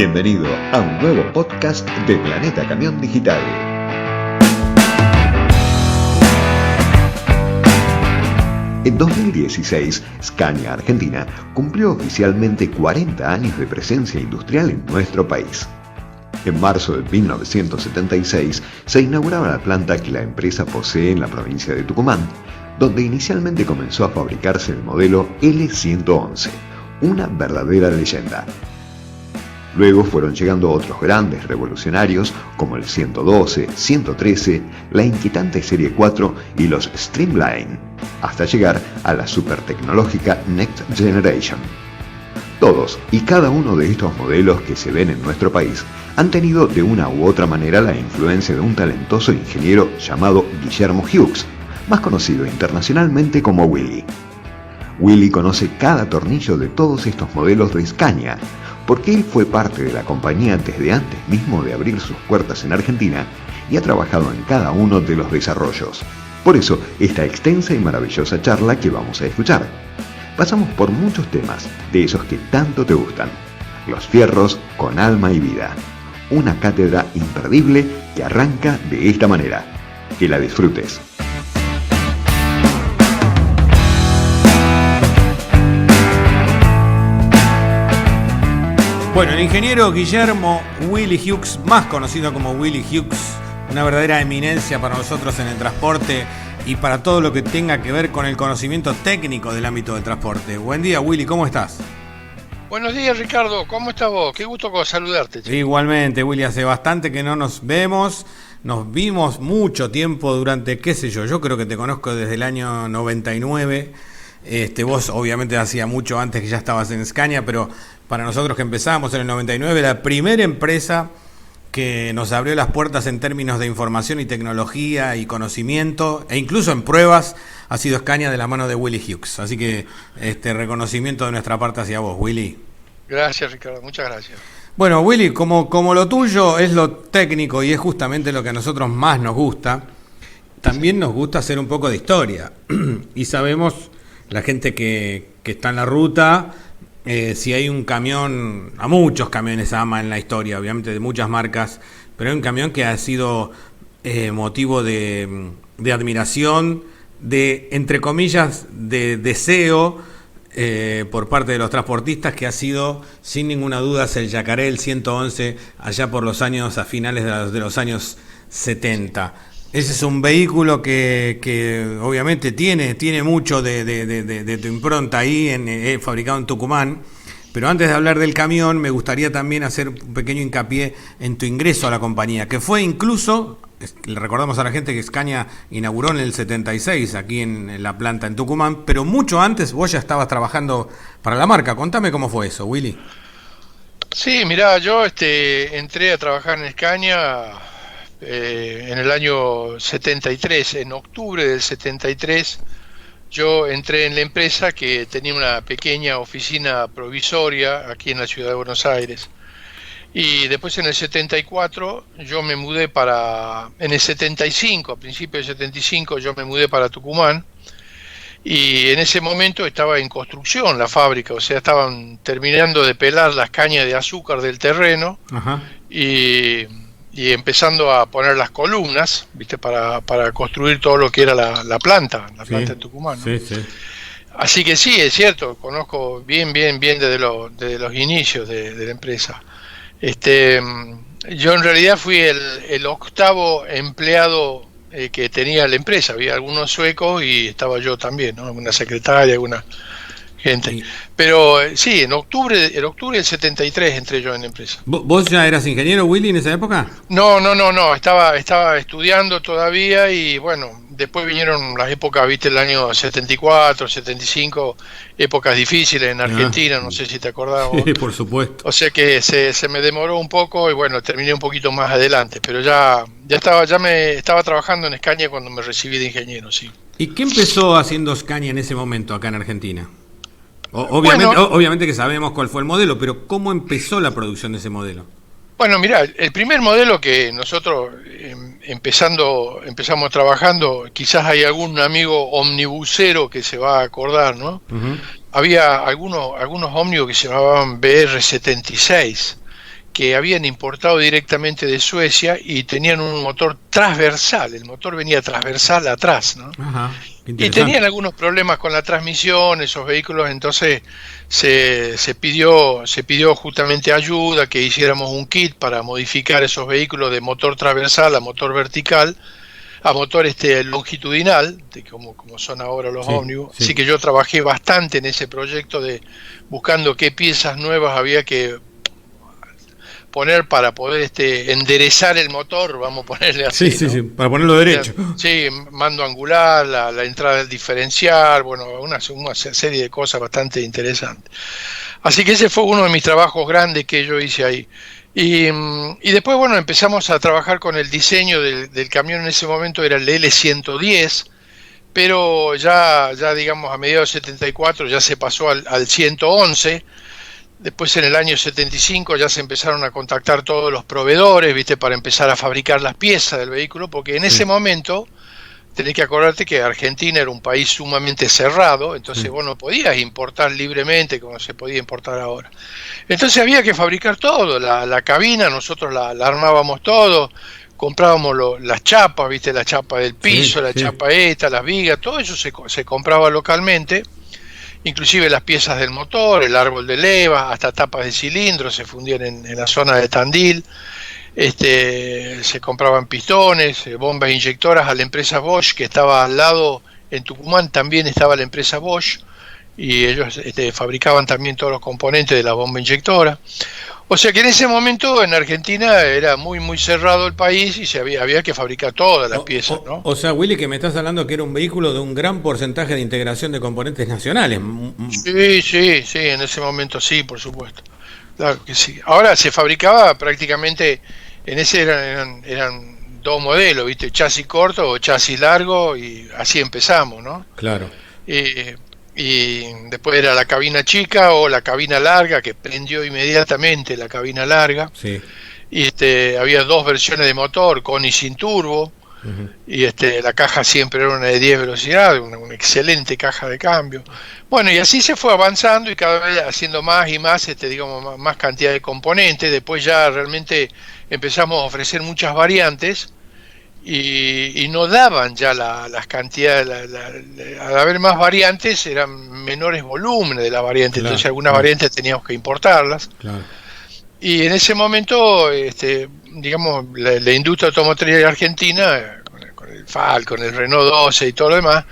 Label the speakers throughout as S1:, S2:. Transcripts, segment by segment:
S1: Bienvenido a un nuevo podcast de Planeta Camión Digital. En 2016, Scania Argentina cumplió oficialmente 40 años de presencia industrial en nuestro país. En marzo de 1976 se inauguraba la planta que la empresa posee en la provincia de Tucumán, donde inicialmente comenzó a fabricarse el modelo L111, una verdadera leyenda. Luego fueron llegando otros grandes revolucionarios como el 112, 113, la inquietante Serie 4 y los Streamline, hasta llegar a la super tecnológica Next Generation. Todos y cada uno de estos modelos que se ven en nuestro país han tenido de una u otra manera la influencia de un talentoso ingeniero llamado Guillermo Hughes, más conocido internacionalmente como Willy. Willy conoce cada tornillo de todos estos modelos de Scania, porque él fue parte de la compañía desde antes mismo de abrir sus puertas en Argentina y ha trabajado en cada uno de los desarrollos. Por eso, esta extensa y maravillosa charla que vamos a escuchar. Pasamos por muchos temas, de esos que tanto te gustan. Los fierros con alma y vida. Una cátedra imperdible que arranca de esta manera. Que la disfrutes.
S2: Bueno, el ingeniero Guillermo Willy Hughes, más conocido como Willy Hughes, una verdadera eminencia para nosotros en el transporte y para todo lo que tenga que ver con el conocimiento técnico del ámbito del transporte. Buen día, Willy, ¿cómo estás?
S3: Buenos días, Ricardo, ¿cómo estás vos? Qué gusto saludarte. Chico.
S2: Igualmente, Willy, hace bastante que no nos vemos, nos vimos mucho tiempo durante, qué sé yo creo que te conozco desde el año 99. Vos obviamente hacía mucho antes que ya estabas en Scania, pero para nosotros que empezamos en el 99, la primera empresa que nos abrió las puertas en términos de información y tecnología y conocimiento, e incluso en pruebas, ha sido Scania de la mano de Willy Hughes. Así que reconocimiento de nuestra parte hacia vos, Willy.
S3: Gracias, Ricardo, muchas gracias.
S2: Bueno, Willy, como lo tuyo es lo técnico y es justamente lo que a nosotros más nos gusta, también nos gusta hacer un poco de historia. Y sabemos, la gente que está en la ruta, si hay un camión, a muchos camiones ama en la historia, obviamente de muchas marcas, pero hay un camión que ha sido motivo de admiración, de, entre comillas, de deseo por parte de los transportistas, que ha sido, sin ninguna duda, el Yacaré, el 111, allá por los años, a finales de los años 70. Ese es un vehículo que obviamente tiene mucho de tu impronta ahí, fabricado en Tucumán. Pero antes de hablar del camión, me gustaría también hacer un pequeño hincapié en tu ingreso a la compañía, que fue incluso, le recordamos a la gente que Scania inauguró en el 76 aquí en la planta en Tucumán, pero mucho antes vos ya estabas trabajando para la marca. Contame cómo fue eso, Willy.
S3: Sí, mirá, yo entré a trabajar en Scania en el año 73, en octubre del 73, yo entré en la empresa que tenía una pequeña oficina provisoria aquí en la ciudad de Buenos Aires. Y después en el 74 yo me mudé en el 75, a principios del 75 yo me mudé para Tucumán. Y en ese momento estaba en construcción la fábrica, o sea, estaban terminando de pelar las cañas de azúcar del terreno. Ajá. Y empezando a poner las columnas, ¿viste? Para construir todo lo que era la planta en Tucumán, ¿no? Sí. Así que sí, es cierto, conozco bien desde los inicios de la empresa. Yo en realidad fui el octavo empleado que tenía la empresa. Había algunos suecos y estaba yo también, ¿no? Una secretaria, alguna gente. Sí. Pero sí, en octubre del 73 entré yo en la empresa.
S2: ¿Vos ya eras ingeniero, Willy, en esa época?
S3: No, estaba estudiando todavía y bueno, después vinieron las épocas, viste, el año 74, 75, épocas difíciles en Argentina, no sé si te acordás vos.
S2: Sí, por supuesto.
S3: O sea que se me demoró un poco y bueno, terminé un poquito más adelante, pero ya estaba trabajando en Scania cuando me recibí de ingeniero, sí.
S2: ¿Y qué empezó haciendo Scania en ese momento acá en Argentina? Obviamente que sabemos cuál fue el modelo, pero ¿cómo empezó la producción de ese modelo?
S3: Bueno, mirá, el primer modelo que nosotros empezamos trabajando, quizás hay algún amigo omnibusero que se va a acordar, ¿no? Uh-huh. Había algunos ómnibus que se llamaban BR-76, que habían importado directamente de Suecia y tenían un motor transversal, el motor venía transversal atrás, ¿no?
S2: Ajá, qué
S3: Y
S2: interesante.
S3: tenían algunos problemas con la transmisión, esos vehículos, entonces se pidió justamente ayuda, que hiciéramos un kit para modificar esos vehículos de motor transversal a motor vertical, a motor longitudinal, como son ahora los
S2: Sí,
S3: ómnibus. Así
S2: sí.
S3: que yo trabajé bastante en ese proyecto de buscando qué piezas nuevas había que poner para poder enderezar el motor, vamos a ponerle
S2: Sí,
S3: así,
S2: sí,
S3: ¿no?
S2: sí, para ponerlo derecho.
S3: Sí, mando angular, la entrada del diferencial, bueno, una serie de cosas bastante interesantes. Así que ese fue uno de mis trabajos grandes que yo hice ahí. Y después, bueno, empezamos a trabajar con el diseño del camión. En ese momento era el L110, pero ya digamos a mediados de 74 ya se pasó al 111. Después en el año 75 ya se empezaron a contactar todos los proveedores, ¿viste? Para empezar a fabricar las piezas del vehículo, porque en ese
S2: Sí,
S3: momento tenés que acordarte que Argentina era un país sumamente cerrado, entonces
S2: sí.
S3: vos no podías importar libremente como se podía importar ahora. Entonces había que fabricar todo, la cabina, nosotros la armábamos todo, comprábamos las chapas, ¿viste? La chapa del
S2: Sí,
S3: piso, la
S2: sí.
S3: chapa esta, las vigas, todo eso se compraba localmente. Inclusive las piezas del motor, el árbol de leva, hasta tapas de cilindros se fundían en la zona de Tandil. Se compraban pistones, bombas inyectoras a la empresa Bosch, que estaba al lado. En Tucumán también estaba la empresa Bosch, y ellos fabricaban también todos los componentes de la bomba inyectora. O sea que en ese momento en Argentina era muy muy cerrado el país y había que fabricar todas las piezas, ¿no?
S2: O sea, Willy, que me estás hablando que era un vehículo de un gran porcentaje de integración de componentes nacionales.
S3: Sí, sí, sí, en ese momento sí, por supuesto. Claro que sí. Ahora se fabricaba prácticamente, en ese eran dos modelos, ¿viste? Chasis corto o chasis largo, y así empezamos, ¿no?
S2: Claro,
S3: Eh, y después era la cabina chica o la cabina larga, que prendió inmediatamente la cabina larga.
S2: sí.
S3: Y había dos versiones de motor, con y sin turbo.
S2: Ujú.
S3: Y la caja siempre era una de 10 velocidades, una excelente caja de cambio. Bueno, y así se fue avanzando y cada vez haciendo más y más, digamos, más cantidad de componentes. Después ya realmente empezamos a ofrecer muchas variantes y no daban ya las cantidades. Al haber más variantes eran menores volúmenes de las variantes,
S2: Claro,
S3: entonces algunas
S2: claro,
S3: variantes teníamos que importarlas.
S2: claro.
S3: Y en ese momento, digamos, la industria automotriz argentina, con el Falcon, el Renault 12 y todo lo demás,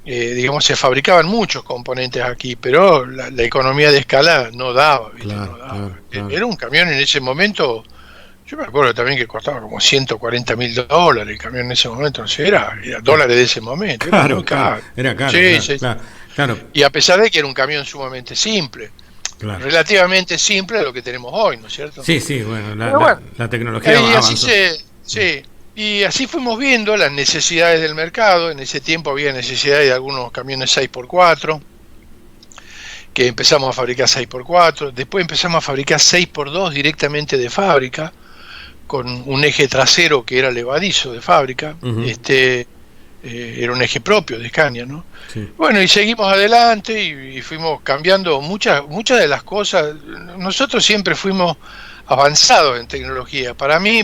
S3: digamos, se fabricaban muchos componentes aquí, pero la economía de escala no daba, ¿viste?
S2: Claro,
S3: No daba.
S2: claro, claro.
S3: Era un camión en ese momento, yo me acuerdo también que costaba como $140.000 el camión en ese momento, no sé, era dólares de ese momento, era
S2: Claro,
S3: muy
S2: claro.
S3: caro.
S2: Era caro,
S3: Sí,
S2: claro,
S3: sí.
S2: claro, claro,
S3: Y a pesar de que era un camión sumamente simple,
S2: claro.
S3: relativamente simple a lo que tenemos hoy, ¿no es cierto?
S2: Sí, sí, bueno,
S3: Pero bueno,
S2: la tecnología
S3: y así
S2: avanzó.
S3: sí, y así fuimos viendo las necesidades del mercado. En ese tiempo había necesidades de algunos camiones 6x4, que empezamos a fabricar 6x4, después empezamos a fabricar 6x2 directamente de fábrica, con un eje trasero que era levadizo de fábrica.
S2: Ujú.
S3: Era un eje propio de Scania, ¿no?
S2: Sí,
S3: Bueno, y seguimos adelante y fuimos cambiando muchas de las cosas. Nosotros siempre fuimos avanzados en tecnología. Para mí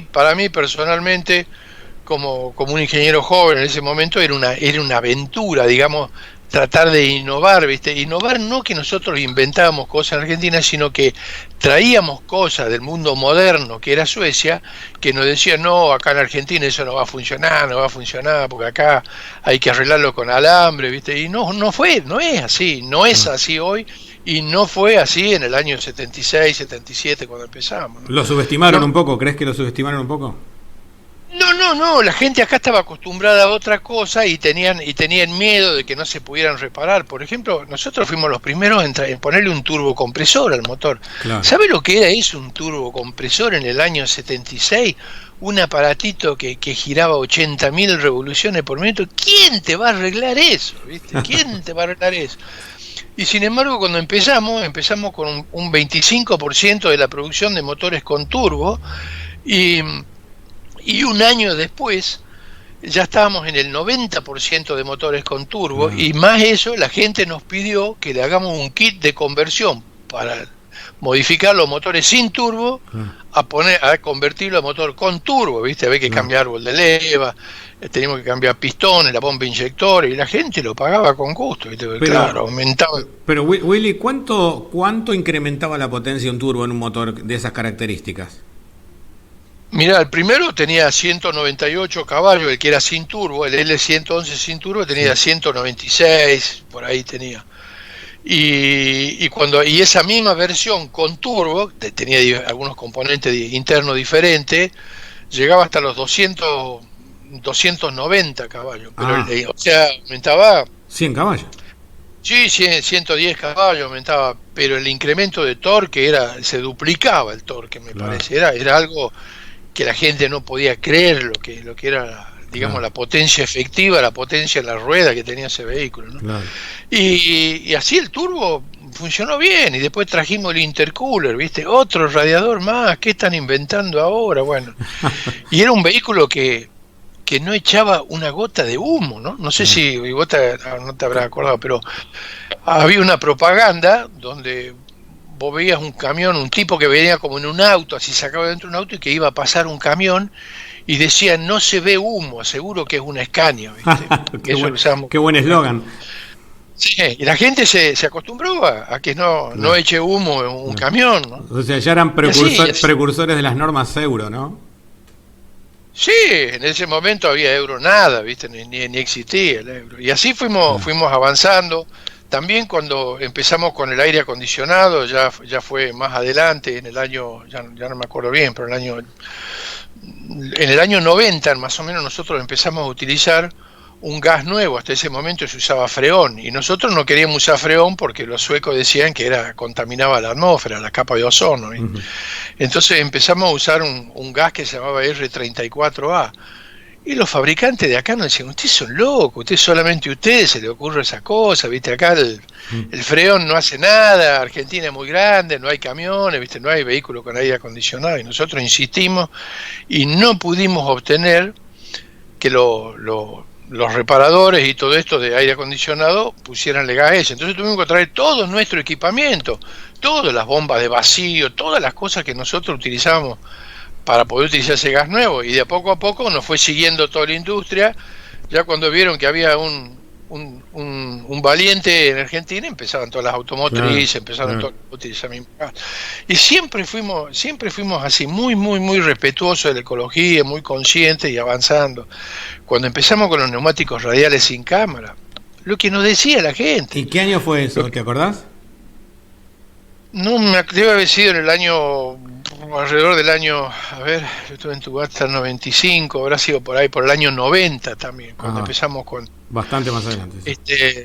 S3: personalmente, como un ingeniero joven en ese momento, era una aventura, digamos, tratar de innovar, ¿viste? Innovar, no que nosotros inventábamos cosas en Argentina, sino que traíamos cosas del mundo moderno, que era Suecia, que nos decían: no, acá en Argentina eso no va a funcionar, porque acá hay que arreglarlo con alambre, ¿viste? Y no es así, no es
S2: claro.
S3: así hoy, y no fue así en el año 76, 77 cuando empezamos, ¿no?
S2: ¿Lo subestimaron
S3: No,
S2: un poco? ¿Crees que lo subestimaron un poco?
S3: no, la gente acá estaba acostumbrada a otra cosa y tenían miedo de que no se pudieran reparar. Por ejemplo, nosotros fuimos los primeros en ponerle un turbocompresor al motor.
S2: Claro.
S3: ¿Sabe lo que era eso, un turbocompresor en el año 76? Un aparatito que giraba 80.000 revoluciones por minuto. ¿Quién te va a arreglar eso? ¿Viste? ¿Quién te va a arreglar eso? Y sin embargo, cuando empezamos con un 25% de la producción de motores con turbo, y un año después ya estábamos en el 90% de motores con turbo,
S2: Claro.
S3: y más eso, la gente nos pidió que le hagamos un kit de conversión modificar los motores sin turbo a convertirlo a motor con turbo, ¿viste? Había que cambiar árbol de leva, teníamos que cambiar pistones, la bomba inyector, y la gente lo pagaba con gusto, ¿viste? Pero, claro, aumentaba.
S2: Pero Willy, ¿cuánto incrementaba la potencia de un turbo en un motor de esas características?
S3: Mirá, el primero tenía 198 caballos, el que era sin turbo, el L111 sin turbo tenía 196, por ahí tenía. Y esa misma versión con turbo, tenía algunos componentes internos diferentes, llegaba hasta los 290 caballos. Pero o sea, aumentaba...
S2: 100 caballos.
S3: Sí, 110 caballos aumentaba, pero el incremento de torque se duplicaba el torque, me parece. Era algo que la gente no podía creer lo que era, digamos, la potencia efectiva, la potencia en la rueda que tenía ese vehículo, ¿no? Y así el turbo funcionó bien, y después trajimos el intercooler, ¿viste? Otro radiador más, ¿qué están inventando ahora? Bueno, y era un vehículo que no echaba una gota de humo, ¿no? No sé si vos no te habrás acordado, pero había una propaganda donde vos veías un camión, un tipo que venía como en un auto, así sacaba dentro de un auto, y que iba a pasar un camión y decía: no se ve humo, seguro que es una Scania, ¿viste?
S2: Qué buen eslogan.
S3: Sí, y la gente se acostumbró a que no eche humo en un camión, ¿no?
S2: O sea, ya eran precursores de las normas Euro, ¿no?
S3: Sí, en ese momento había Euro nada, ¿viste? Ni existía el Euro. Y así fuimos avanzando. También cuando empezamos con el aire acondicionado, ya fue más adelante, en el año, ya no me acuerdo bien, pero en el año 90 más o menos nosotros empezamos a utilizar un gas nuevo. Hasta ese momento se usaba freón, y nosotros no queríamos usar freón porque los suecos decían que contaminaba la atmósfera, la capa de ozono. Entonces empezamos a usar un gas que se llamaba R34A. Y los fabricantes de acá nos decían: ustedes son locos, solamente a ustedes se le ocurre esa cosa, ¿viste? Acá el freón no hace nada, Argentina es muy grande, no hay camiones, ¿viste? No hay vehículos con aire acondicionado. Y nosotros insistimos y no pudimos obtener que los reparadores y todo esto de aire acondicionado pusieran gas ese. Entonces tuvimos que traer todo nuestro equipamiento, todas las bombas de vacío, todas las cosas que nosotros utilizábamos para poder utilizar ese gas nuevo, y de a poco nos fue siguiendo toda la industria. Ya cuando vieron que había un valiente en Argentina, empezaban todas las automotrices, empezaron todas a utilizar mismo gas. Y siempre fuimos así, muy, muy, muy respetuosos de la ecología, muy conscientes y avanzando. Cuando empezamos con los neumáticos radiales sin cámara, lo que nos decía la gente.
S2: ¿Y qué año fue eso? ¿Te acordás?
S3: No, debe haber sido en el año, alrededor del año, a ver, yo estuve en Tubasta en 95, habrá sido por ahí, por el año 90 también, cuando empezamos con...
S2: Bastante más adelante.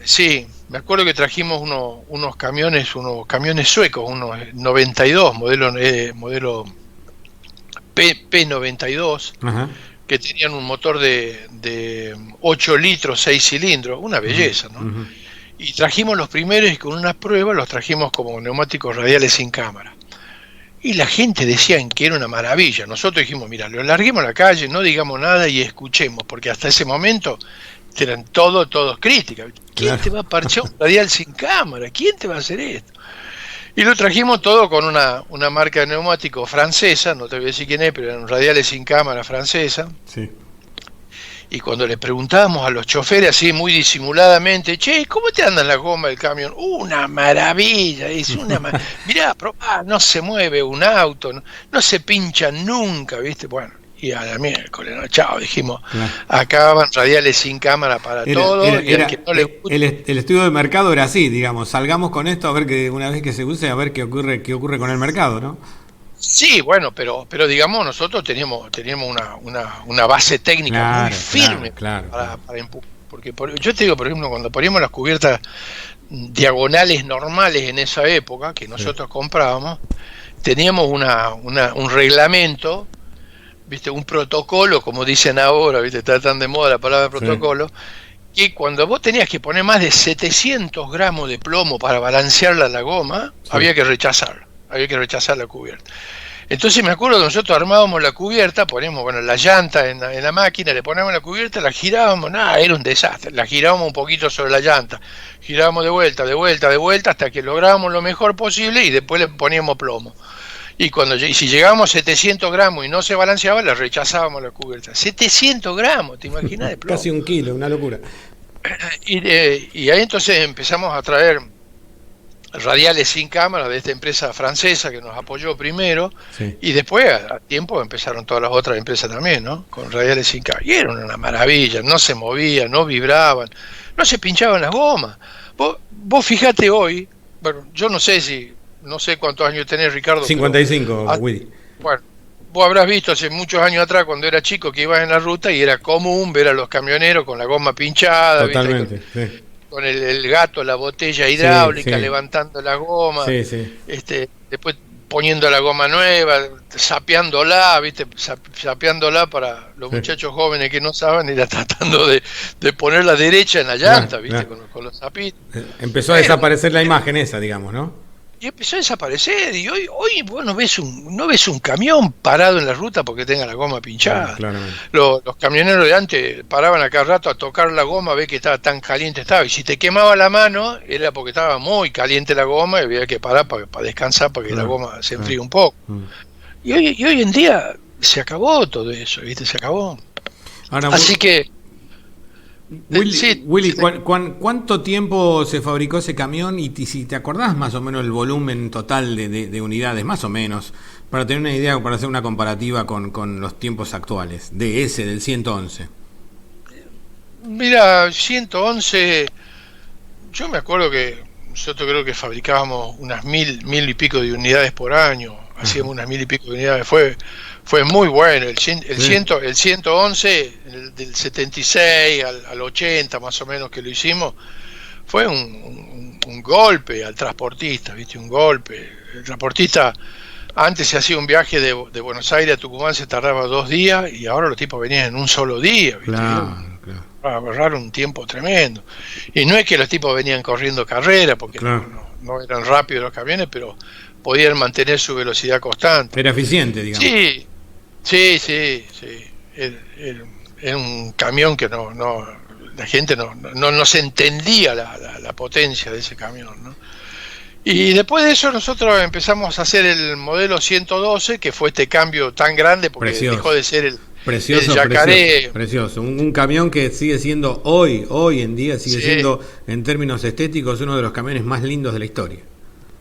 S3: Sí, me acuerdo que trajimos unos camiones suecos, unos 92, modelo P92, que tenían un motor de 8 litros, 6 cilindros, una belleza, ¿no? Y trajimos los primeros, y con unas pruebas los trajimos como neumáticos radiales sin cámara. Y la gente decía que era una maravilla. Nosotros dijimos: mira, lo larguemos a la calle, no digamos nada y escuchemos, porque hasta ese momento eran todos críticas. ¿Quién te va a parchar un radial sin cámara? ¿Quién te va a hacer esto? Y lo trajimos todo con una marca de neumático francesa, no te voy a decir quién es, pero eran radiales sin cámara francesa. Sí. Y cuando le preguntábamos a los choferes así muy disimuladamente: che, ¿cómo te andan las gomas del camión? Una maravilla, mirá, probá, no se mueve un auto, no se pincha nunca, ¿viste? Bueno, y a la miércoles, ¿no? Chao, dijimos, acababan radiales sin cámara para todo.
S2: El estudio de mercado era así, digamos: salgamos con esto a ver, que una vez que se use, a ver qué ocurre con el mercado, ¿no?
S3: Sí, bueno, pero digamos, nosotros teníamos una base técnica muy firme para empujar. Porque yo te digo, por ejemplo, cuando poníamos las cubiertas diagonales normales en esa época, que nosotros comprábamos, teníamos un reglamento, ¿viste? Un protocolo, como dicen ahora, ¿viste? Está tan de moda la palabra protocolo, que cuando vos tenías que poner más de 700 gramos de plomo para balancearla la goma, había que rechazarla. Había que rechazar la cubierta. Entonces me acuerdo que nosotros armábamos la cubierta, ponemos, bueno, la llanta en la máquina, le poníamos la cubierta, la girábamos, nada, era un desastre, la girábamos un poquito sobre la llanta, girábamos de vuelta, de vuelta, de vuelta, hasta que lográbamos lo mejor posible y después le poníamos plomo. Y si llegábamos a 700 gramos y no se balanceaba, le rechazábamos la cubierta. 700 gramos, ¿te imaginas de plomo?
S2: Casi 1 kilo, una locura.
S3: Y ahí entonces empezamos a traer radiales sin cámara de esta empresa francesa que nos apoyó primero, sí. Y después a tiempo empezaron todas las otras empresas también, ¿no? Con radiales sin cámara. Y eran una maravilla, no se movían, no vibraban, no se pinchaban las gomas. Vos fijate hoy, bueno, yo no sé cuántos años tenés, Ricardo.
S2: 55, Willy.
S3: Bueno, vos habrás visto hace muchos años atrás, cuando era chico, que ibas en la ruta y era común ver a los camioneros con la goma pinchada.
S2: Totalmente,
S3: ¿viste?
S2: Sí.
S3: Con el gato, la botella hidráulica,
S2: sí.
S3: Levantando la goma,
S2: sí.
S3: Después poniendo la goma nueva, sapeándola, ¿viste? Sapeándola para los muchachos jóvenes que no saben, era tratando de ponerla derecha en la llanta, ¿viste? Con los zapitos.
S2: Empezó a desaparecer la imagen esa, digamos, ¿no?
S3: Y empezó a desaparecer, y hoy vos no ves un camión parado en la ruta porque tenga la goma pinchada. Los camioneros de antes paraban a cada rato a tocar la goma, a ver que estaba tan caliente estaba, y si te quemaba la mano era porque estaba muy caliente la goma y había que parar para descansar para que la goma se enfríe un poco. Y hoy en día se acabó todo eso, ¿viste? Se acabó.
S2: Ahora,
S3: así que
S2: Willy, ¿cuánto tiempo se fabricó ese camión? Y si te acordás más o menos el volumen total de unidades, más o menos, para tener una idea, para hacer una comparativa con los tiempos actuales, del 111.
S3: Mira, 111, yo me acuerdo que nosotros creo que fabricábamos unas 1000 y pico de unidades por año, hacíamos unas 1000 y pico de unidades, fue muy bueno, el 111, del 76 al 80 más o menos que lo hicimos, fue un golpe al transportista, ¿viste? Un golpe. El transportista, antes se hacía un viaje de Buenos Aires a Tucumán, se tardaba 2 días, y ahora los tipos venían en un solo día, ¿viste?
S2: Claro.
S3: Para ahorrar un tiempo tremendo. Y no es que los tipos venían corriendo carrera, porque no eran rápidos los camiones, pero podían mantener su velocidad constante.
S2: Era eficiente, digamos.
S3: Sí. Era un camión que la gente no se entendía la potencia de ese camión, ¿no? Y después de eso nosotros empezamos a hacer el modelo 112, que fue este cambio tan grande porque dejó de ser el Yacaré.
S2: Precioso. Un camión que sigue siendo hoy en día, siendo en términos estéticos uno de los camiones más lindos de la historia.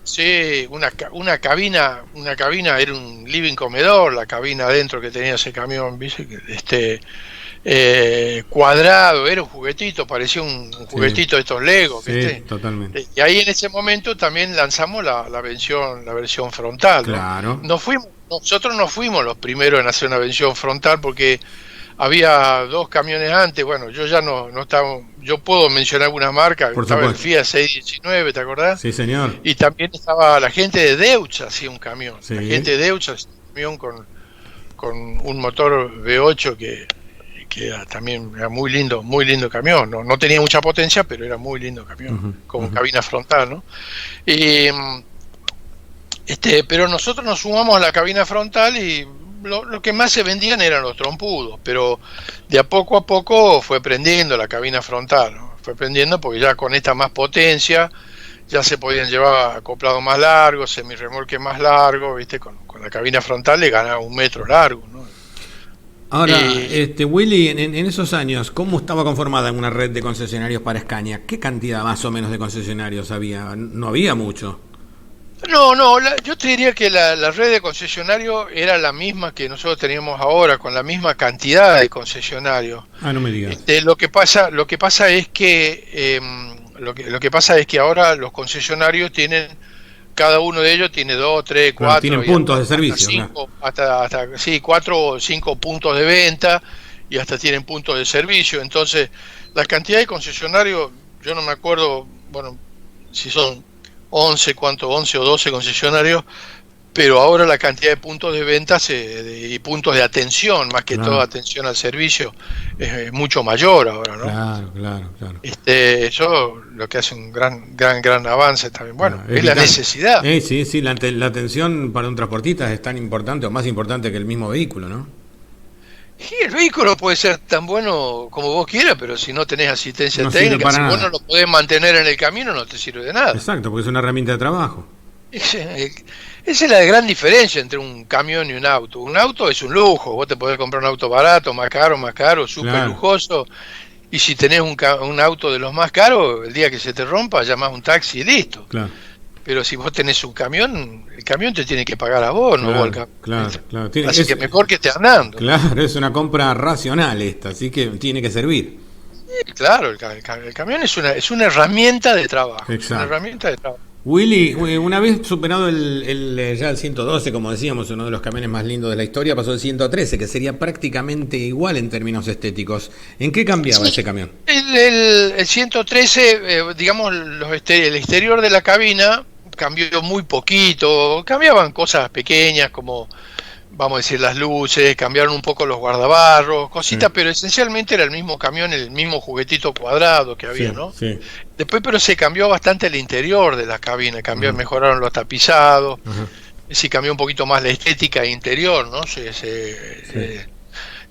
S3: Sí, una cabina era un living comedor, la cabina adentro que tenía ese camión, ¿viste? Cuadrado, era un juguetito, parecía un juguetito de estos Legos, ¿viste?
S2: Sí, totalmente.
S3: Y ahí en ese momento también lanzamos la versión frontal, ¿no?
S2: Claro.
S3: Nosotros no fuimos los primeros en hacer una versión frontal porque había 2 camiones antes. Bueno, yo ya no estaba, yo puedo mencionar algunas marcas. Estaba el Fiat 619, ¿te acordás?
S2: Sí, señor.
S3: Y también estaba la gente de Deutz, hacía un camión.
S2: Sí.
S3: La gente de Deutz hacía un camión con un motor V8 que también era muy lindo camión. No tenía mucha potencia, pero era muy lindo camión, con cabina frontal, ¿no? Y pero nosotros nos sumamos a la cabina frontal y lo que más se vendían eran los trompudos, pero de a poco fue prendiendo la cabina frontal, ¿no? Fue prendiendo porque ya con esta más potencia ya se podían llevar acoplados más largos, semirremolque más largo, ¿viste? Con la cabina frontal le ganaba 1 metro largo, ¿no?
S2: Ahora, Willy, en esos años, ¿cómo estaba conformada una red de concesionarios para Scania? ¿Qué cantidad más o menos de concesionarios había? No había mucho.
S3: Yo te diría que la red de concesionarios era la misma que nosotros teníamos ahora, con la misma cantidad de concesionarios.
S2: No me digas.
S3: Lo que pasa es que ahora los concesionarios cada uno de ellos tiene 2, 3, 4.
S2: Tienen puntos de servicio.
S3: Hasta 4 o 5 puntos de venta y hasta tienen puntos de servicio. Entonces, la cantidad de concesionarios, yo no me acuerdo, bueno, si son 11 o 12 concesionarios, pero ahora la cantidad de puntos de venta y puntos de atención, más que
S2: Claro.
S3: todo atención al servicio, es mucho mayor ahora, ¿no?
S2: Claro.
S3: Eso lo que hace un gran avance también. Bueno,
S2: Claro,
S3: es la
S2: vital.
S3: necesidad.
S2: Sí, la atención para un transportista es tan importante o más importante que el mismo vehículo, ¿no?
S3: Y el vehículo puede ser tan bueno como vos quieras, pero si no tenés asistencia
S2: No sirve
S3: técnica,
S2: para
S3: si vos no
S2: nada.
S3: lo podés mantener en el camino, no te sirve de nada.
S2: Exacto, porque es una herramienta de trabajo.
S3: Esa es la gran diferencia entre un camión y un auto. Un auto es un lujo, vos te podés comprar un auto barato, más caro, súper
S2: Claro,
S3: lujoso, y si tenés un auto de los más caros, el día que se te rompa, llamás un taxi y listo.
S2: claro,
S3: Pero si vos tenés un camión, el camión te tiene que pagar a vos, no vos al camión.
S2: claro.
S3: Así que mejor que esté andando.
S2: Claro, es una compra racional esta, así que tiene que servir.
S3: Claro, el camión es una herramienta de trabajo. Es una
S2: Exacto.
S3: herramienta de trabajo.
S2: Willy, una vez superado ya el 112, como decíamos, uno de los camiones más lindos de la historia, pasó el 113, que sería prácticamente igual en términos estéticos. ¿En qué cambiaba ese camión?
S3: El 113, digamos, el exterior de la cabina cambió muy poquito. Cambiaban cosas pequeñas como, vamos a decir, las luces, cambiaron un poco los guardabarros, cositas,
S2: Sí.
S3: pero esencialmente era el mismo camión, el mismo juguetito cuadrado que había,
S2: Sí,
S3: ¿no?
S2: sí.
S3: Después, pero se cambió bastante el interior de la cabina,
S2: Ajá,
S3: mejoraron los tapizados,
S2: ajá,
S3: sí cambió un poquito más la estética interior, ¿no?
S2: sí.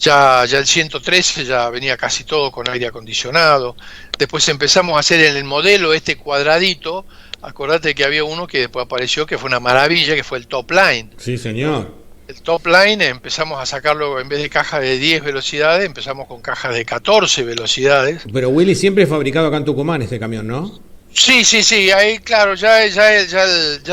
S3: Ya el 113 ya venía casi todo con aire acondicionado. Después empezamos a hacer en el modelo este cuadradito. Acordate que había uno que después apareció que fue una maravilla, que fue el Top Line.
S2: Sí, señor.
S3: El Top Line empezamos a sacarlo en vez de caja de 10 velocidades, empezamos con cajas de 14 velocidades.
S2: Pero Willy siempre es fabricado acá en Tucumán este camión, ¿no?
S3: Sí, ahí claro, ya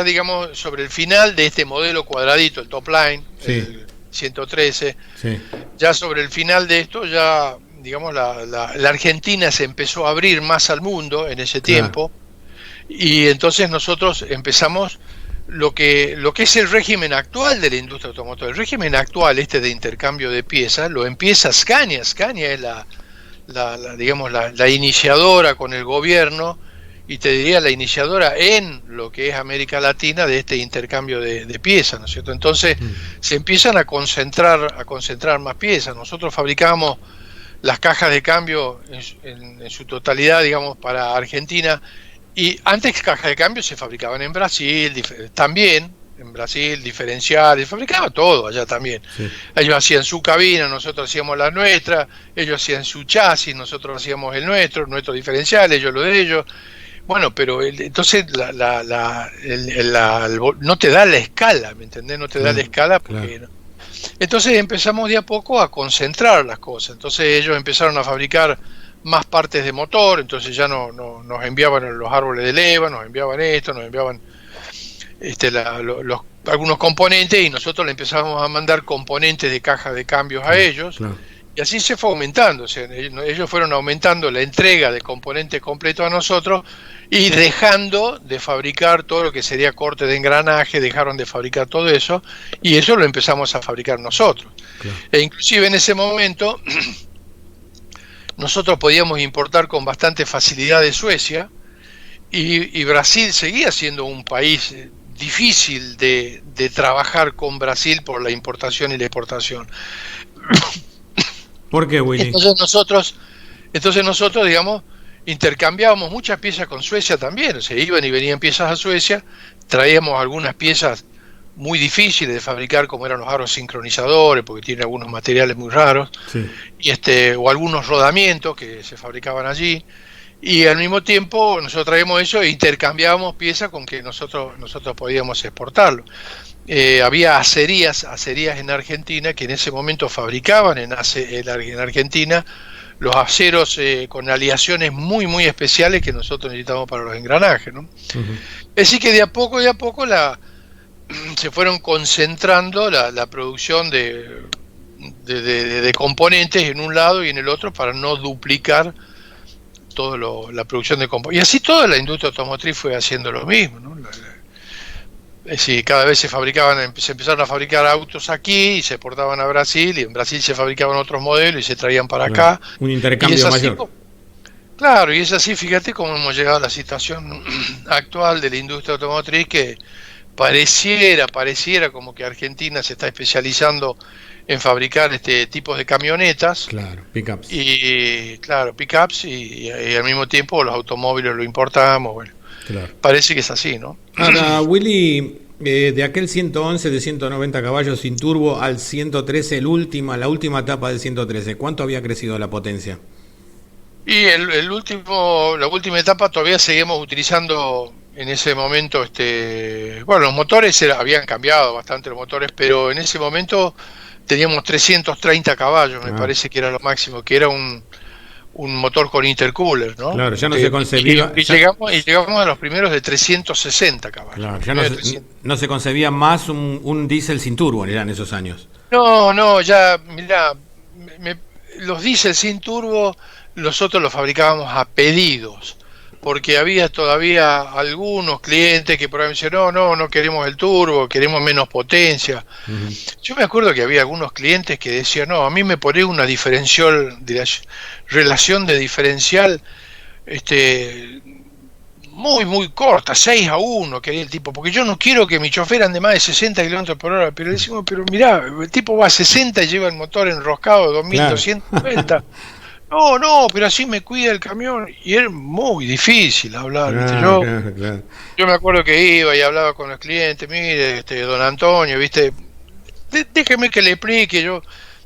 S3: digamos sobre el final de este modelo cuadradito, el Top Line,
S2: Sí,
S3: el 113,
S2: sí,
S3: ya sobre el final de esto, ya digamos la Argentina se empezó a abrir más al mundo en ese
S2: claro.
S3: tiempo, y entonces nosotros empezamos lo que es el régimen actual de la industria automotora. El régimen actual este de intercambio de piezas lo empieza Scania. Scania es digamos la iniciadora con el gobierno, y te diría la iniciadora en lo que es América Latina de este intercambio de piezas, ¿no es cierto? Entonces se empiezan a concentrar más piezas. Nosotros fabricamos las cajas de cambio en su totalidad, digamos, para Argentina, y antes cajas de cambio se fabricaban en Brasil, también en Brasil, diferenciales, fabricaba todo allá también.
S2: Sí.
S3: Ellos hacían su cabina, nosotros hacíamos la nuestra, ellos hacían su chasis, nosotros hacíamos el nuestro diferencial, ellos lo de ellos. Bueno, pero entonces no te da la escala, ¿me entendés? No te da la escala porque...
S2: Claro.
S3: Entonces empezamos de a poco a concentrar las cosas. Entonces ellos empezaron a fabricar más partes de motor, entonces ya no nos enviaban los árboles de leva, nos enviaban esto, nos enviaban algunos componentes, y nosotros le empezábamos a mandar componentes de caja de cambios a ellos.
S2: Claro.
S3: Y así se fue aumentando, o sea, ellos fueron aumentando la entrega de componentes completos a nosotros y dejando de fabricar todo lo que sería corte de engranaje, dejaron de fabricar todo eso, y eso lo empezamos a fabricar nosotros.
S2: Claro.
S3: E inclusive en ese momento nosotros podíamos importar con bastante facilidad de Suecia, y Brasil seguía siendo un país difícil de trabajar con Brasil por la importación y la exportación.
S2: ¿Por qué, Willy?
S3: Entonces nosotros, digamos, intercambiábamos muchas piezas con Suecia también. Se iban y venían piezas a Suecia, traíamos algunas piezas muy difíciles de fabricar, como eran los aros sincronizadores, porque tienen algunos materiales muy raros,
S2: Sí.
S3: o algunos rodamientos que se fabricaban allí. Y al mismo tiempo nosotros traíamos eso e intercambiábamos piezas con que nosotros podíamos exportarlo. Había acerías en Argentina que en ese momento fabricaban en Argentina los aceros con aleaciones muy especiales que nosotros necesitamos para los engranajes, ¿no? Es decir que de a poco se fueron concentrando la producción de componentes en un lado y en el otro para no duplicar toda la producción de componentes. Y así toda la industria automotriz fue haciendo lo mismo, ¿no? Es decir, cada vez se empezaron a fabricar autos aquí y se exportaban a Brasil, y en Brasil se fabricaban otros modelos y se traían para acá.
S2: Un
S3: Y
S2: intercambio
S3: es así,
S2: mayor.
S3: claro, y es así, fíjate cómo hemos llegado a la situación actual de la industria automotriz, que pareciera como que Argentina se está especializando en fabricar tipos de camionetas.
S2: Claro, pickups.
S3: Y claro, pickups y al mismo tiempo los automóviles lo importamos, bueno.
S2: Claro.
S3: Parece que es así, ¿no?
S2: Ahora, Willy, de aquel 111 de 190 caballos sin turbo al 113, la última etapa del 113, ¿cuánto había crecido la potencia?
S3: Y la última etapa todavía seguimos utilizando en ese momento, bueno, los motores habían cambiado bastante los motores, pero en ese momento teníamos 330 caballos, me parece que era lo máximo, que era un motor con intercooler, ¿no?
S2: Claro, ya no se concebía.
S3: Y llegamos a los primeros de 360 caballos.
S2: Claro, ya no se concebía más un diésel sin turbo en esos años.
S3: No, ya, mirá, los diésel sin turbo nosotros los fabricábamos a pedidos, porque había todavía algunos clientes que por ahí me decían, no queremos el turbo, queremos menos potencia. Uh-huh. Yo me acuerdo que había algunos clientes que decían, no, a mí me ponés una relación de diferencial muy corta, 6-1, quería el tipo, porque yo no quiero que mi chofer ande más de 60 kilómetros por hora, pero le decimos, pero mirá, el tipo va a 60 y lleva el motor enroscado de 2290. Claro. No, pero así me cuida el camión. Y es muy difícil hablar. Claro. Yo me acuerdo que iba y hablaba con los clientes, mire, don Antonio, ¿viste? Déjeme que le explique,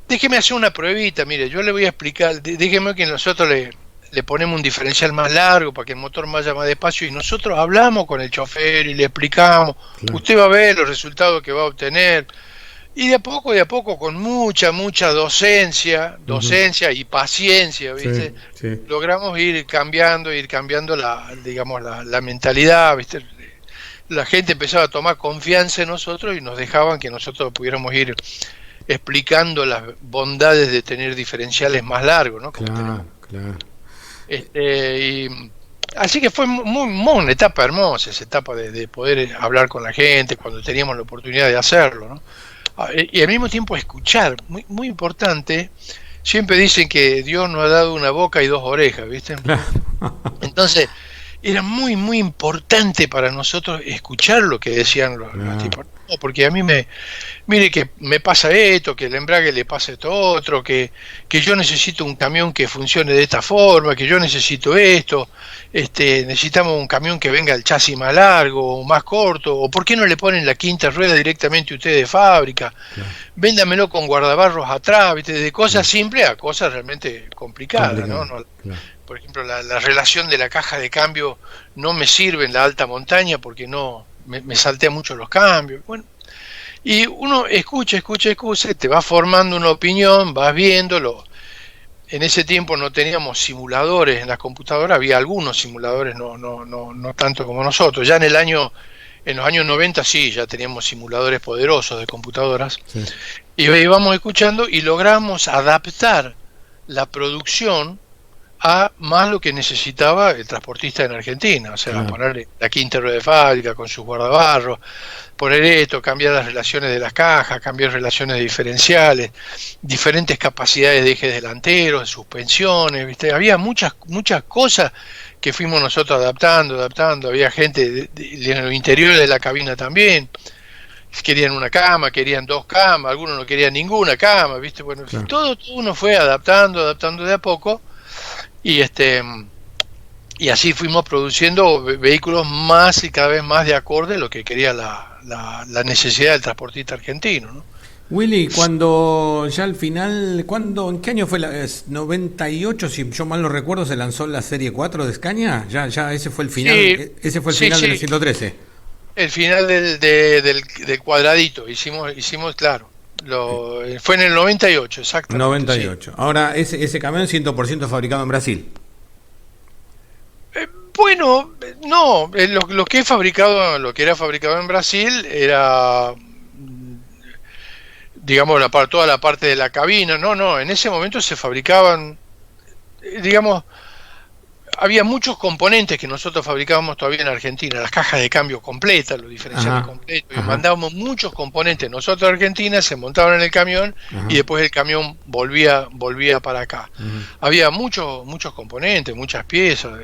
S3: déjeme hacer una pruebita, mire, yo le voy a explicar, déjeme que nosotros le ponemos un diferencial más largo para que el motor vaya más despacio y nosotros hablamos con el chofer y le explicamos, claro. Usted va a ver los resultados que va a obtener. Y de a poco, con mucha docencia uh-huh. Y paciencia, ¿viste? Sí. Logramos ir cambiando la mentalidad, ¿viste? La gente empezaba a tomar confianza en nosotros y nos dejaban que nosotros pudiéramos ir explicando las bondades de tener diferenciales más largos, ¿no?
S2: Claro.
S3: Así que fue una etapa hermosa, esa etapa de poder hablar con la gente cuando teníamos la oportunidad de hacerlo, ¿no? Y al mismo tiempo escuchar, muy importante. Siempre dicen que Dios nos ha dado una boca y dos orejas, ¿viste? Entonces era muy importante para nosotros escuchar lo que decían los tipos. No, porque a mí mire que me pasa esto, que el embrague le pasa esto otro, que yo necesito un camión que funcione de esta forma, que yo necesito esto, necesitamos un camión que venga el chasis más largo o más corto, o por qué no le ponen la quinta rueda directamente ustedes de fábrica, véndamelo con guardabarros atrás, ¿viste? De cosas simples a cosas realmente complicadas, ¿no? Por ejemplo, la relación de la caja de cambio no me sirve en la alta montaña porque me saltea mucho los cambios. Bueno, y uno escucha, te va formando una opinión, vas viéndolo. En ese tiempo no teníamos simuladores en las computadoras, había algunos simuladores, no tanto como nosotros. Ya en los años 90 sí, ya teníamos simuladores poderosos de computadoras. Sí. Y íbamos escuchando y logramos adaptar la producción a más lo que necesitaba el transportista en Argentina, o sea, ponerle la quinta rueda de fábrica con sus guardabarros, poner esto, cambiar las relaciones de las cajas, cambiar relaciones diferenciales, diferentes capacidades de ejes delanteros, de suspensiones, ¿viste? Había muchas cosas que fuimos nosotros adaptando, había gente en los interiores de la cabina también, querían una cama, querían dos camas, algunos no querían ninguna cama, ¿viste? Bueno, todo uno fue adaptando de a poco. Y así fuimos produciendo vehículos más y cada vez más de acorde a lo que quería la necesidad del transportista argentino, ¿no?
S2: Willy, cuando ya al final, ¿en qué año fue? 98, si yo mal no recuerdo, se lanzó la serie 4 de Scania. Ya ese fue el final. Sí, ese fue el final del 113. El
S3: final del cuadradito. Hicimos claro. Fue en el 98, exactamente.
S2: 98. Sí. Ahora, ese camión 100% fabricado en Brasil.
S3: Bueno, no, lo que era fabricado en Brasil era, digamos, toda la parte de la cabina. No, en ese momento se fabricaban, digamos, había muchos componentes que nosotros fabricábamos todavía en Argentina, las cajas de cambio completas, los diferenciales completos, y mandábamos muchos componentes nosotros a Argentina, se montaban en el camión y después el camión volvía para acá. Había muchos componentes, muchas piezas,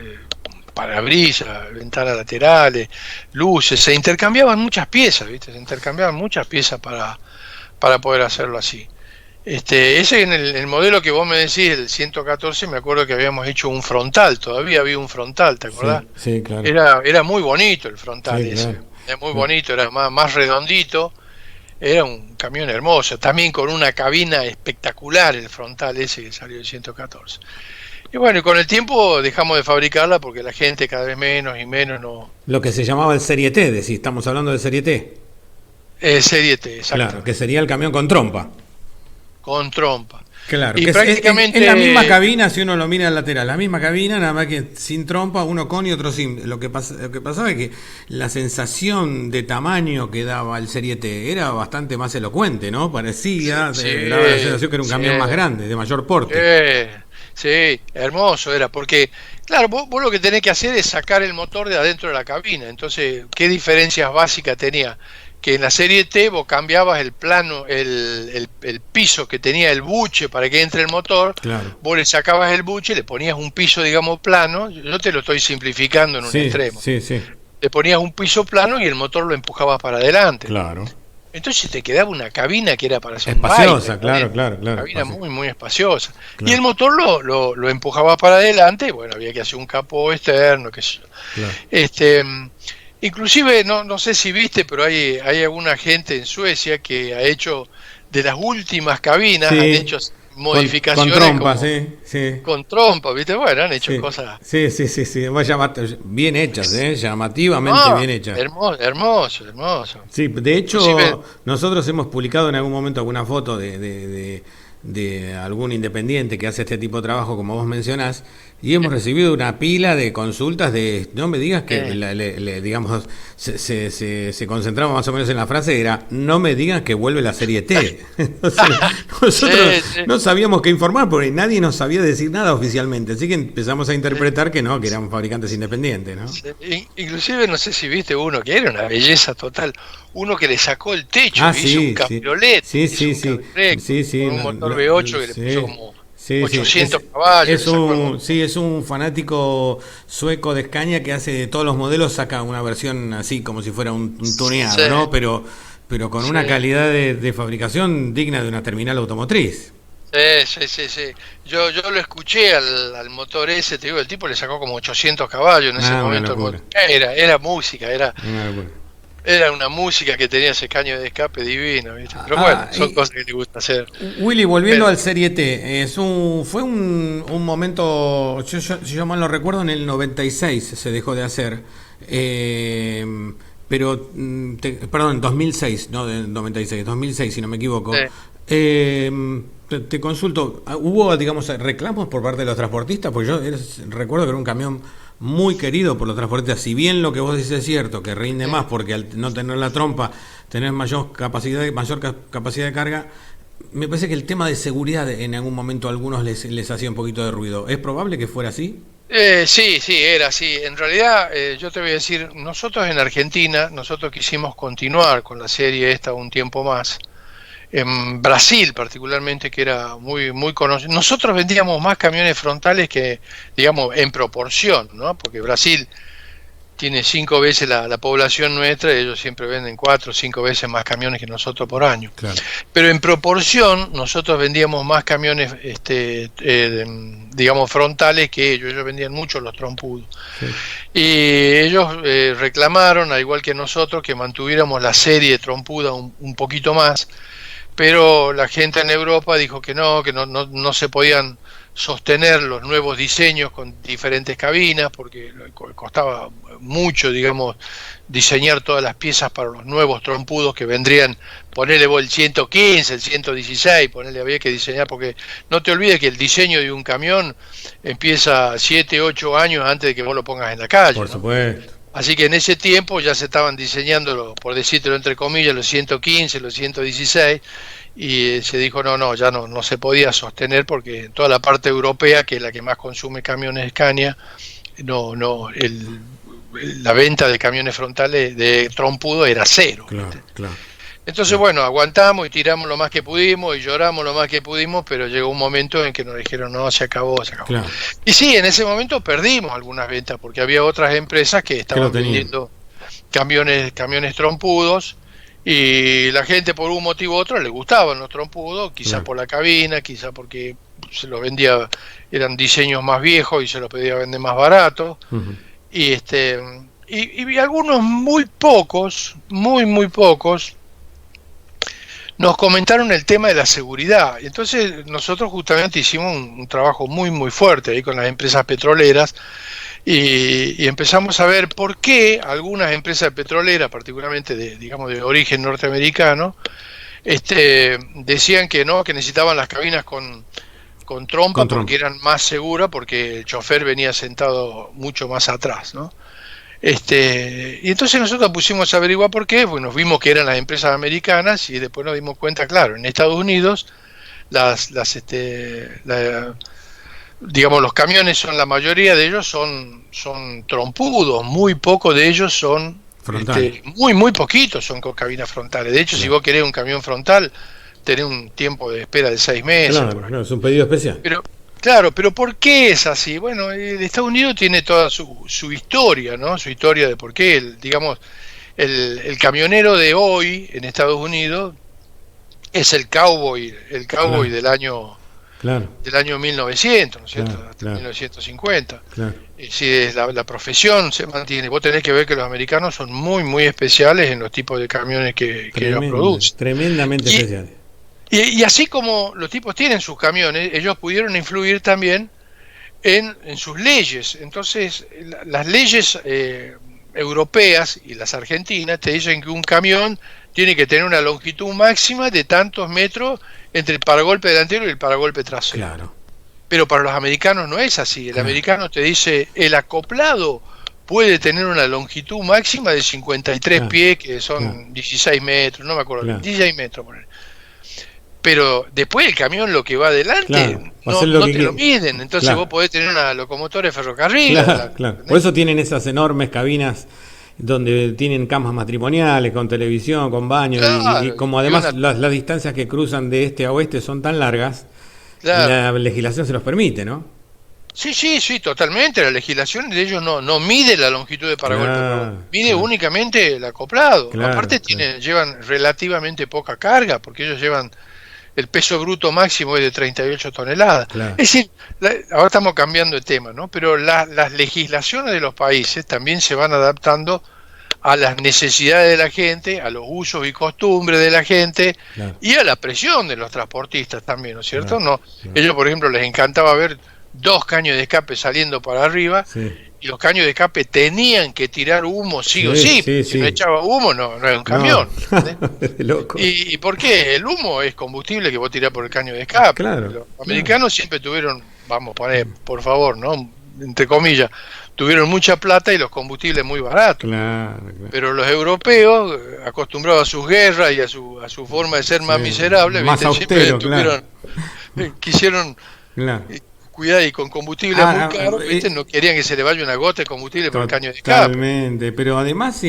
S3: parabrisas, ventanas laterales, luces, se intercambiaban muchas piezas, ¿viste? Se intercambiaban muchas piezas para poder hacerlo así. Ese en el modelo que vos me decís, el 114, me acuerdo que habíamos hecho un frontal, todavía había un frontal, ¿te acordás?
S2: Sí, claro.
S3: Era muy bonito el frontal
S2: Sí,
S3: ese,
S2: claro.
S3: era muy bonito, era más redondito, era un camión hermoso, también con una cabina espectacular el frontal ese que salió el 114. Y bueno, y con el tiempo dejamos de fabricarla porque la gente cada vez menos y menos no...
S2: Lo que se llamaba el Serie T, decís, estamos hablando del Serie T.
S3: Serie T, exacto.
S2: Claro, que sería el camión con trompa.
S3: Con trompa.
S2: Claro,
S3: Y
S2: que
S3: prácticamente...
S2: es la misma cabina si uno lo mira al lateral, la misma cabina, nada más que sin trompa, uno con y otro sin. Lo que pasaba es que la sensación de tamaño que daba el Serie T era bastante más elocuente, ¿no? Parecía, daba la sensación que era un camión más grande, de mayor porte.
S3: Sí, hermoso era, porque, claro, vos lo que tenés que hacer es sacar el motor de adentro de la cabina. Entonces, ¿qué diferencias básicas tenía? Que en la Serie T vos cambiabas el plano, el piso que tenía el buche para que entre el motor,
S2: Claro.
S3: vos le sacabas el buche, le ponías un piso, digamos, plano, yo te lo estoy simplificando en un extremo,
S2: Sí.
S3: le ponías un piso plano y el motor lo empujabas para adelante.
S2: Claro.
S3: Entonces te quedaba una cabina que era para hacer
S2: Espaciosa,
S3: un baile,
S2: claro.
S3: una cabina
S2: Espaciosa.
S3: muy espaciosa.
S2: Claro.
S3: Y el motor lo empujaba para adelante, y bueno, había que hacer un capó externo, qué sé yo.
S2: Claro.
S3: Inclusive, no sé si viste, pero hay alguna gente en Suecia que ha hecho de las últimas cabinas,
S2: Sí.
S3: han hecho modificaciones
S2: con trompa,
S3: como-
S2: sí.
S3: con trompa, ¿viste? Bueno, han hecho
S2: Sí.
S3: cosas
S2: Sí. Bien hechas, llamativamente bien hechas.
S3: hermoso.
S2: Sí, de hecho,
S3: Inclusive-
S2: nosotros hemos publicado en algún momento alguna foto de algún independiente que hace este tipo de trabajo, como vos mencionás, y hemos recibido una pila de consultas de, no me digas que, digamos, se concentraba más o menos en la frase, era, no me digas que vuelve la Serie T. Entonces, nosotros
S3: Sí.
S2: no sabíamos qué informar, porque nadie nos sabía decir nada oficialmente, así que empezamos a interpretar que no, que eran fabricantes independientes, ¿no?
S3: Inclusive no sé si viste uno que era una belleza total, uno que le sacó el techo, hizo un cabriolet,
S2: Sí.
S3: con un motor V8 que le puso como 800
S2: Es
S3: caballos.
S2: es un fanático sueco de Scania que hace de todos los modelos, saca una versión así como si fuera un tuneado,
S3: Sí.
S2: ¿no? Pero con una calidad de fabricación digna de una terminal automotriz.
S3: Sí. Yo lo escuché al motor ese, te digo, el tipo le sacó como 800 caballos en ese
S2: Una
S3: momento.
S2: locura.
S3: Era música,
S2: Una locura.
S3: era una música que tenía ese caño de escape divino, ¿viste? Pero bueno, son cosas que te gusta hacer.
S2: Willy, volviendo al Serie T, fue un momento, yo mal lo recuerdo, en el 96 se dejó de hacer, pero, perdón, 2006, no del 96, 2006 si no me equivoco. Te consulto, ¿hubo, digamos, reclamos por parte de los transportistas? Porque recuerdo que era un camión muy querido por los transportistas, si bien lo que vos dices es cierto, que rinde más porque al no tener la trompa tenés mayor capacidad de carga, me parece que el tema de seguridad en algún momento a algunos les hacía un poquito de ruido. ¿Es probable que fuera así?
S3: Sí, era así. En realidad, yo te voy a decir, nosotros en Argentina, nosotros quisimos continuar con la serie esta un tiempo más. En Brasil particularmente, que era muy conocido, nosotros vendíamos más camiones frontales que, digamos, en proporción, ¿no? Porque Brasil tiene 5 veces la población nuestra y ellos siempre venden 4 o 5 veces más camiones que nosotros por año.
S2: Claro.
S3: Pero en proporción nosotros vendíamos más camiones, digamos, frontales que ellos vendían mucho los trompudos.
S2: Sí.
S3: Y ellos reclamaron, al igual que nosotros, que mantuviéramos la serie trompuda un poquito más, pero la gente en Europa dijo que no se podían sostener los nuevos diseños con diferentes cabinas porque costaba mucho, digamos, diseñar todas las piezas para los nuevos trompudos que vendrían, ponerle vos el 115, el 116, había que diseñar, porque no te olvides que el diseño de un camión empieza 7, 8 años antes de que vos lo pongas en la calle.
S2: Por supuesto.
S3: Así que en ese tiempo ya se estaban diseñando, por decírtelo entre comillas, los 115, los 116, y se dijo ya no se podía sostener porque toda la parte europea, que es la que más consume camiones Scania, la venta de camiones frontales de trompudo era cero.
S2: Claro.
S3: Entonces, bueno, aguantamos y tiramos lo más que pudimos y lloramos lo más que pudimos, pero llegó un momento en que nos dijeron, no, se acabó, se acabó.
S2: Claro.
S3: Y sí, en ese momento perdimos algunas ventas, porque había otras empresas que estaban
S2: tenían.
S3: vendiendo camiones trompudos, y la gente por un motivo u otro le gustaban los trompudos, quizá
S2: Claro.
S3: por la cabina, quizá porque se los vendía, eran diseños más viejos y se los pedía vender más barato.
S2: Ujú.
S3: Y algunos muy pocos, muy pocos, nos comentaron el tema de la seguridad. Y entonces nosotros justamente hicimos un trabajo muy fuerte ahí con las empresas petroleras, y empezamos a ver por qué algunas empresas petroleras, particularmente digamos de origen norteamericano, decían que no, que necesitaban las cabinas con trompa porque eran más seguras, porque el chofer venía sentado mucho más atrás, ¿no? Y entonces nosotros pusimos a averiguar por qué, pues nos vimos que eran las empresas americanas, y después nos dimos cuenta, claro, en Estados Unidos digamos, los camiones la mayoría de ellos son trompudos, muy pocos de ellos son muy poquitos son con cabinas frontales. De hecho, si vos querés un camión frontal, tenés un tiempo de espera de 6 meses.
S2: Claro, es un pedido especial.
S3: Claro, pero ¿por qué es así? Bueno, Estados Unidos tiene toda su historia, ¿no? Su historia de por qué, digamos, el camionero de hoy en Estados Unidos es el cowboy
S2: Claro.
S3: del año
S2: Claro.
S3: del año 1900, ¿no es cierto?
S2: Claro,
S3: Hasta
S2: claro.
S3: 1950.
S2: Claro.
S3: Si la profesión se mantiene, vos tenés que ver que los americanos son muy especiales en los tipos de camiones que ellos producen.
S2: Tremendamente especiales.
S3: Y así como los tipos tienen sus camiones, ellos pudieron influir también en sus leyes. Entonces, las leyes europeas y las argentinas te dicen que un camión tiene que tener una longitud máxima de tantos metros entre el paragolpe delantero y el paragolpe trasero.
S2: Claro.
S3: Pero para los americanos no es así. El americano te dice, el acoplado puede tener una longitud máxima de 53 pies, que son 16 metros, no me acuerdo, 16 metros. Pero después el camión, lo que va adelante, no te lo miden. Entonces vos podés tener una locomotora de ferrocarril.
S2: Claro. Por eso tienen esas enormes cabinas donde tienen camas matrimoniales, con televisión, con baño, y como además las distancias que cruzan de este a oeste son tan largas, la legislación se los permite, ¿no?
S3: Sí, totalmente. La legislación de ellos no mide la longitud de paragolpe, mide únicamente el acoplado. Aparte llevan relativamente poca carga, porque ellos llevan el peso bruto máximo es de 38 toneladas. Es decir, ahora estamos cambiando de tema, ¿no? Pero las legislaciones de los países también se van adaptando a las necesidades de la gente, a los usos y costumbres de la gente, y a la presión de los transportistas también, ¿no es cierto? Ellos, por ejemplo, les encantaba ver 2 caños de escape saliendo para arriba, y los caños de escape tenían que tirar humo sí o sí. Si no echaba humo, no era un camión.
S2: Loco.
S3: ¿Y por qué? El humo es combustible que vos tirás por el caño de escape. Los americanos siempre tuvieron, vamos a poner, por favor, ¿no?, entre comillas, tuvieron mucha plata y los combustibles muy baratos. Pero los europeos, acostumbrados a sus guerras y a su forma de ser más miserable,
S2: más austero,
S3: quisieron cuidar, y con combustible muy caro, no querían que se le vaya una gota de combustible por el caño de escape.
S2: Totalmente, pero además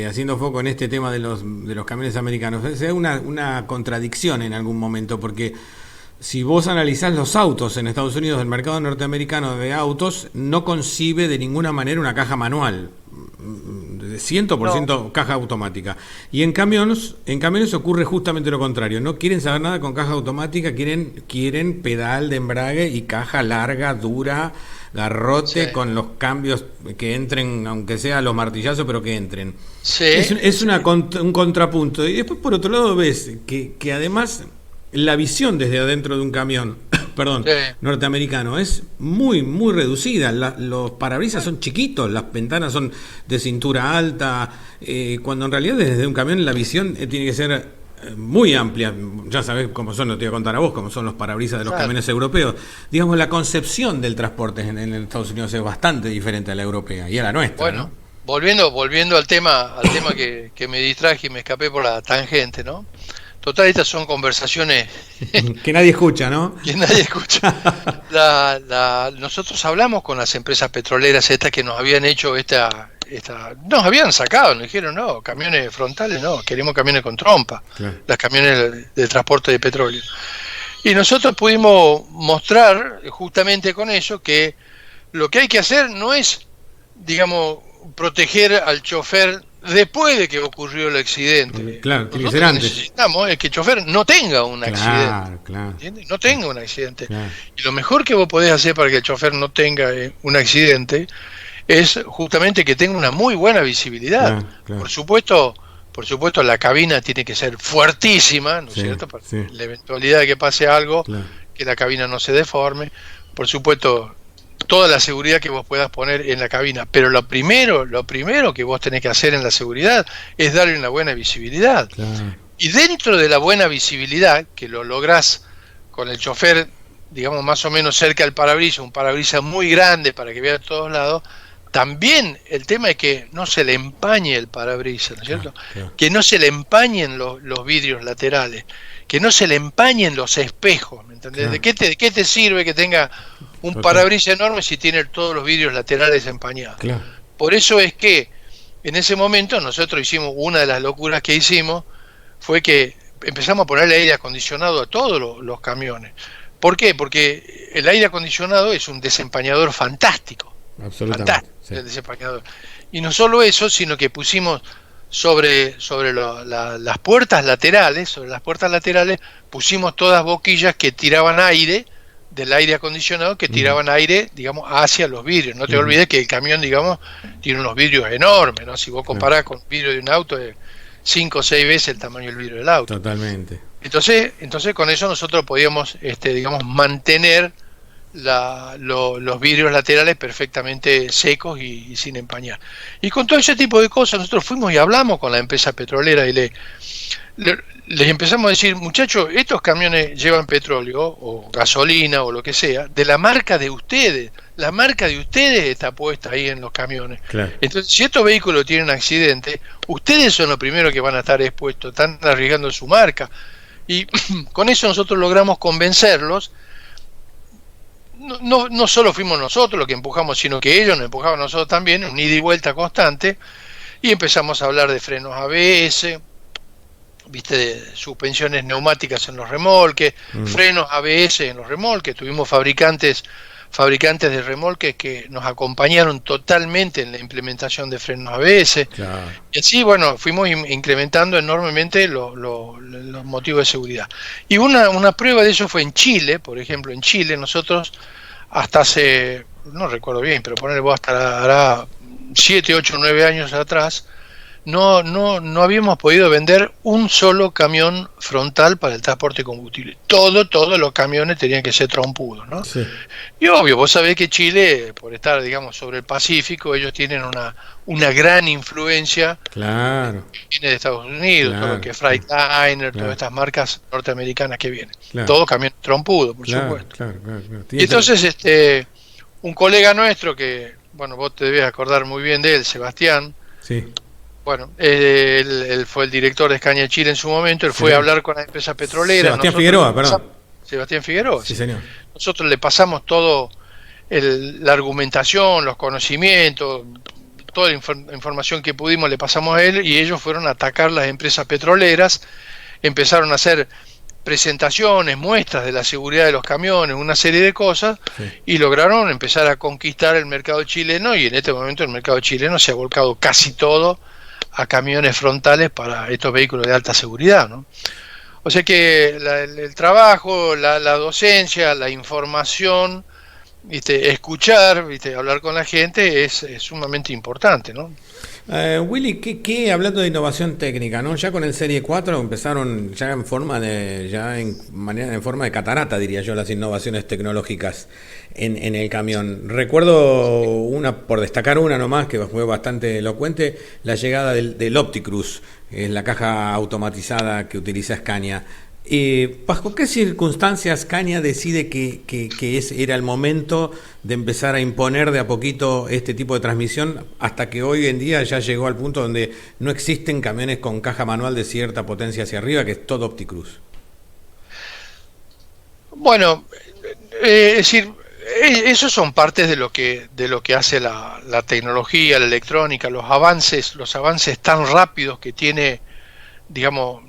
S2: haciendo foco en este tema de los camiones americanos, es una contradicción en algún momento, porque si vos analizás los autos en Estados Unidos, el mercado norteamericano de autos no concibe de ninguna manera una caja manual, 100% caja automática. Y en camiones ocurre justamente lo contrario. No quieren saber nada con caja automática, quieren pedal de embrague y caja larga, dura, garrote, con los cambios que entren, aunque sea los martillazos, pero que entren. Es un contrapunto. Y después, por otro lado, ves que además la visión desde adentro de un camión norteamericano es muy reducida. Los parabrisas son chiquitos, las ventanas son de cintura alta, cuando en realidad desde un camión la visión tiene que ser muy amplia. Ya sabés cómo son, no te voy a contar a vos cómo son los parabrisas de los camiones europeos. Digamos, la concepción del transporte en Estados Unidos es bastante diferente a la europea y a la nuestra.
S3: Bueno, ¿no? volviendo al tema que me distraje y me escapé por la tangente, ¿no? Total, estas son conversaciones
S2: que nadie escucha, ¿no?
S3: Que nadie escucha. Nosotros hablamos con las empresas petroleras estas que nos habían hecho esta nos habían sacado, nos dijeron, no, camiones frontales no, queremos camiones con trompa,
S2: Claro.
S3: las camiones de transporte de petróleo. Y nosotros pudimos mostrar justamente con eso que lo que hay que hacer no es, digamos, proteger al chofer después de que ocurrió el accidente.
S2: Claro, tiene que
S3: Nosotros
S2: ser
S3: lo que
S2: antes.
S3: necesitamos es que el chofer no tenga un accidente.
S2: Claro, claro.
S3: ¿Entiendes? No tenga un accidente.
S2: Claro.
S3: Y lo mejor que vos podés hacer para que el chofer no tenga un accidente es justamente que tenga una muy buena visibilidad.
S2: Claro, claro.
S3: Por supuesto, la cabina tiene que ser fuertísima, ¿no es
S2: Sí,
S3: cierto? Para
S2: sí.
S3: la eventualidad de que pase algo,
S2: Claro.
S3: que la cabina no se deforme. Por supuesto, toda la seguridad que vos puedas poner en la cabina. Pero lo primero que vos tenés que hacer en la seguridad es darle una buena visibilidad.
S2: Claro.
S3: Y dentro de la buena visibilidad, que lo lográs con el chofer, digamos, más o menos cerca del parabrisas, un parabrisas muy grande para que vea a todos lados, también el tema es que no se le empañe el parabrisas, ¿no es cierto?
S2: Claro.
S3: Que no se le empañen los vidrios laterales, que no se le empañen los espejos, ¿me entendés?
S2: Claro.
S3: ¿De qué te sirve que tenga un
S2: Total.
S3: parabrisas enorme si tiene todos los vidrios laterales empañados?
S2: Claro.
S3: Por eso es que en ese momento nosotros hicimos, una de las locuras que hicimos fue que empezamos a ponerle aire acondicionado a todos los camiones. ¿Por qué? Porque el aire acondicionado es un desempañador fantástico.
S2: Absolutamente.
S3: Fantástico,
S2: Sí.
S3: el desempañador. Y no solo eso, sino que pusimos sobre las puertas laterales, pusimos todas boquillas que tiraban aire, del aire acondicionado, que tiraban aire, digamos, hacia los vidrios. No te olvides que el camión, digamos, tiene unos vidrios enormes, ¿no? Si vos comparás con el vidrio de un auto, es 5 o 6 veces el tamaño del vidrio del auto.
S2: Totalmente.
S3: Entonces con eso nosotros podíamos, digamos, mantener los vidrios laterales perfectamente secos y sin empañar. Y con todo ese tipo de cosas nosotros fuimos y hablamos con la empresa petrolera y les empezamos a decir, muchachos, estos camiones llevan petróleo o gasolina o lo que sea, de la marca de ustedes. La marca de ustedes está puesta ahí en los camiones.
S2: Claro.
S3: Entonces, si estos vehículos tienen accidente, ustedes son los primeros que van a estar expuestos, están arriesgando su marca. Y con eso nosotros logramos convencerlos. No solo fuimos nosotros los que empujamos, sino que ellos nos empujaban a nosotros también, un ida y vuelta constante, y empezamos a hablar de frenos ABS, viste, de suspensiones neumáticas en los remolques, frenos ABS en los remolques. Tuvimos fabricantes de remolques que nos acompañaron totalmente en la implementación de frenos ABS.
S2: Claro.
S3: Y así, bueno, fuimos incrementando enormemente los motivos de seguridad. Y una prueba de eso fue en Chile. Por ejemplo, en Chile nosotros hasta hace, no recuerdo bien, pero ponerle vos hasta hará 7, 8, 9 años atrás, no habíamos podido vender un solo camión frontal para el transporte de combustible. Todos los camiones tenían que ser trompudos, ¿no?
S2: Sí.
S3: Y obvio, vos sabés que Chile, por estar, digamos, sobre el Pacífico, ellos tienen una gran influencia.
S2: Claro.
S3: Viene de Estados Unidos,
S2: Claro.
S3: todo lo que es Freightliner,
S2: Claro.
S3: todas estas marcas norteamericanas que vienen.
S2: Claro.
S3: Todo camión trompudo, por
S2: Claro,
S3: supuesto.
S2: claro.
S3: Y entonces, un colega nuestro que, bueno, vos te debes acordar muy bien de él, Sebastián.
S2: Sí.
S3: Bueno, él fue el director de Scania Chile en su momento. Él fue a hablar con la empresa petrolera.
S2: Sebastián
S3: Nosotros
S2: Figueroa,
S3: le pasamos-
S2: perdón.
S3: Sebastián Figueroa.
S2: Sí, señor.
S3: Nosotros le pasamos todo la argumentación, los conocimientos, toda la información que pudimos le pasamos a él, y ellos fueron a atacar las empresas petroleras, empezaron a hacer presentaciones, muestras de la seguridad de los camiones, una serie de cosas,
S2: Sí.
S3: y lograron empezar a conquistar el mercado chileno, y en este momento el mercado chileno se ha volcado casi todo a camiones frontales para estos vehículos de alta seguridad, ¿no? O sea que el trabajo, la docencia, la información, ¿viste? Escuchar, ¿viste? Hablar con la gente es sumamente importante, ¿no?
S2: Willy, hablando de innovación técnica, ¿no? Ya con el Serie 4 empezaron ya en forma de catarata, diría yo, las innovaciones tecnológicas en el camión. Recuerdo por destacar una nomás, que fue bastante elocuente, la llegada del Opticruise, la caja automatizada que utiliza Scania. ¿Bajo qué circunstancias Scania decide que era el momento de empezar a imponer de a poquito este tipo de transmisión, hasta que hoy en día ya llegó al punto donde no existen camiones con caja manual de cierta potencia hacia arriba, que es todo Opticruise?
S3: Bueno, es decir, Esos son partes de lo que hace la tecnología, la electrónica, los avances tan rápidos que tiene, digamos,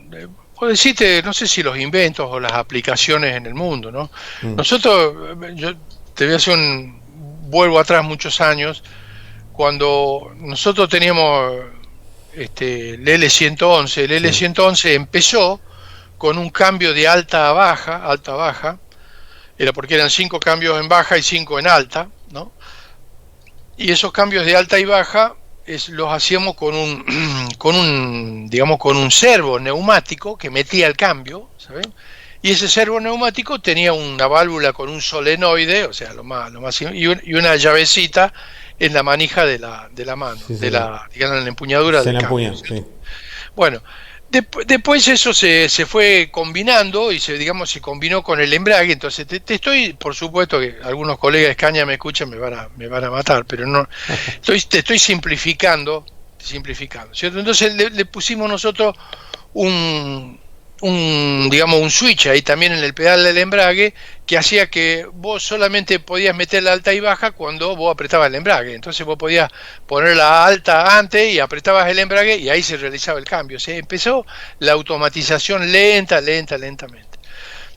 S3: puedo decirte, no sé si los inventos o las aplicaciones en el mundo, ¿no? Nosotros, yo te voy a hacer vuelvo atrás muchos años, cuando nosotros teníamos el L111. El L111 empezó con un cambio de alta a baja, era porque eran 5 cambios en baja y 5 en alta, ¿no? Y esos cambios de alta y baja los hacíamos con un servo neumático que metía el cambio, ¿sabes? Y ese servo neumático tenía una válvula con un solenoide, o sea, y una llavecita en la manija de la mano,
S2: Sí,
S3: digamos, en la empuñadura del cambio.
S2: Sí.
S3: Bueno, después eso se fue combinando y se combinó con el embrague. Entonces te estoy, por supuesto que algunos colegas de Scania me escuchan, me van a matar, pero no, te estoy simplificando, ¿cierto? Entonces le pusimos nosotros un switch ahí también en el pedal del embrague, que hacía que vos solamente podías meter la alta y baja cuando vos apretabas el embrague. Entonces vos podías poner la alta antes y apretabas el embrague y ahí se realizaba el cambio. O sea, empezó la automatización lentamente.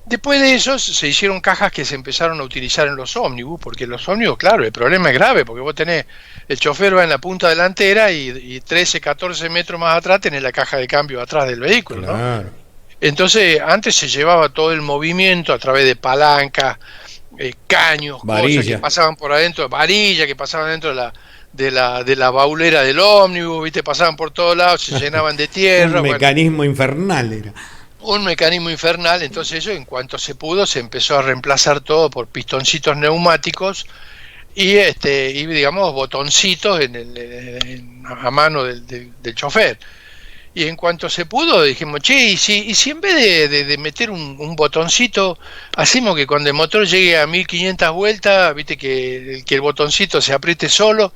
S3: Después de eso se hicieron cajas que se empezaron a utilizar en los ómnibus, porque los ómnibus, claro, el problema es grave, porque vos tenés, el chofer va en la punta delantera y 13, 14 metros más atrás tenés la caja de cambio atrás del vehículo,
S2: claro,
S3: ¿no? Entonces, antes se llevaba todo el movimiento a través de palancas, caños,
S2: varilla,
S3: cosas que pasaban por adentro, varillas que pasaban dentro de la baulera del ómnibus, ¿viste? Pasaban por todos lados, se llenaban de tierra.
S2: Un mecanismo infernal era.
S3: Un mecanismo infernal. Entonces eso, en cuanto se pudo, se empezó a reemplazar todo por pistoncitos neumáticos y digamos botoncitos a mano del chofer. Y en cuanto se pudo, dijimos, che, ¿y si en vez de meter un botoncito, hacemos que cuando el motor llegue a 1500 vueltas, viste, que el botoncito se apriete solo?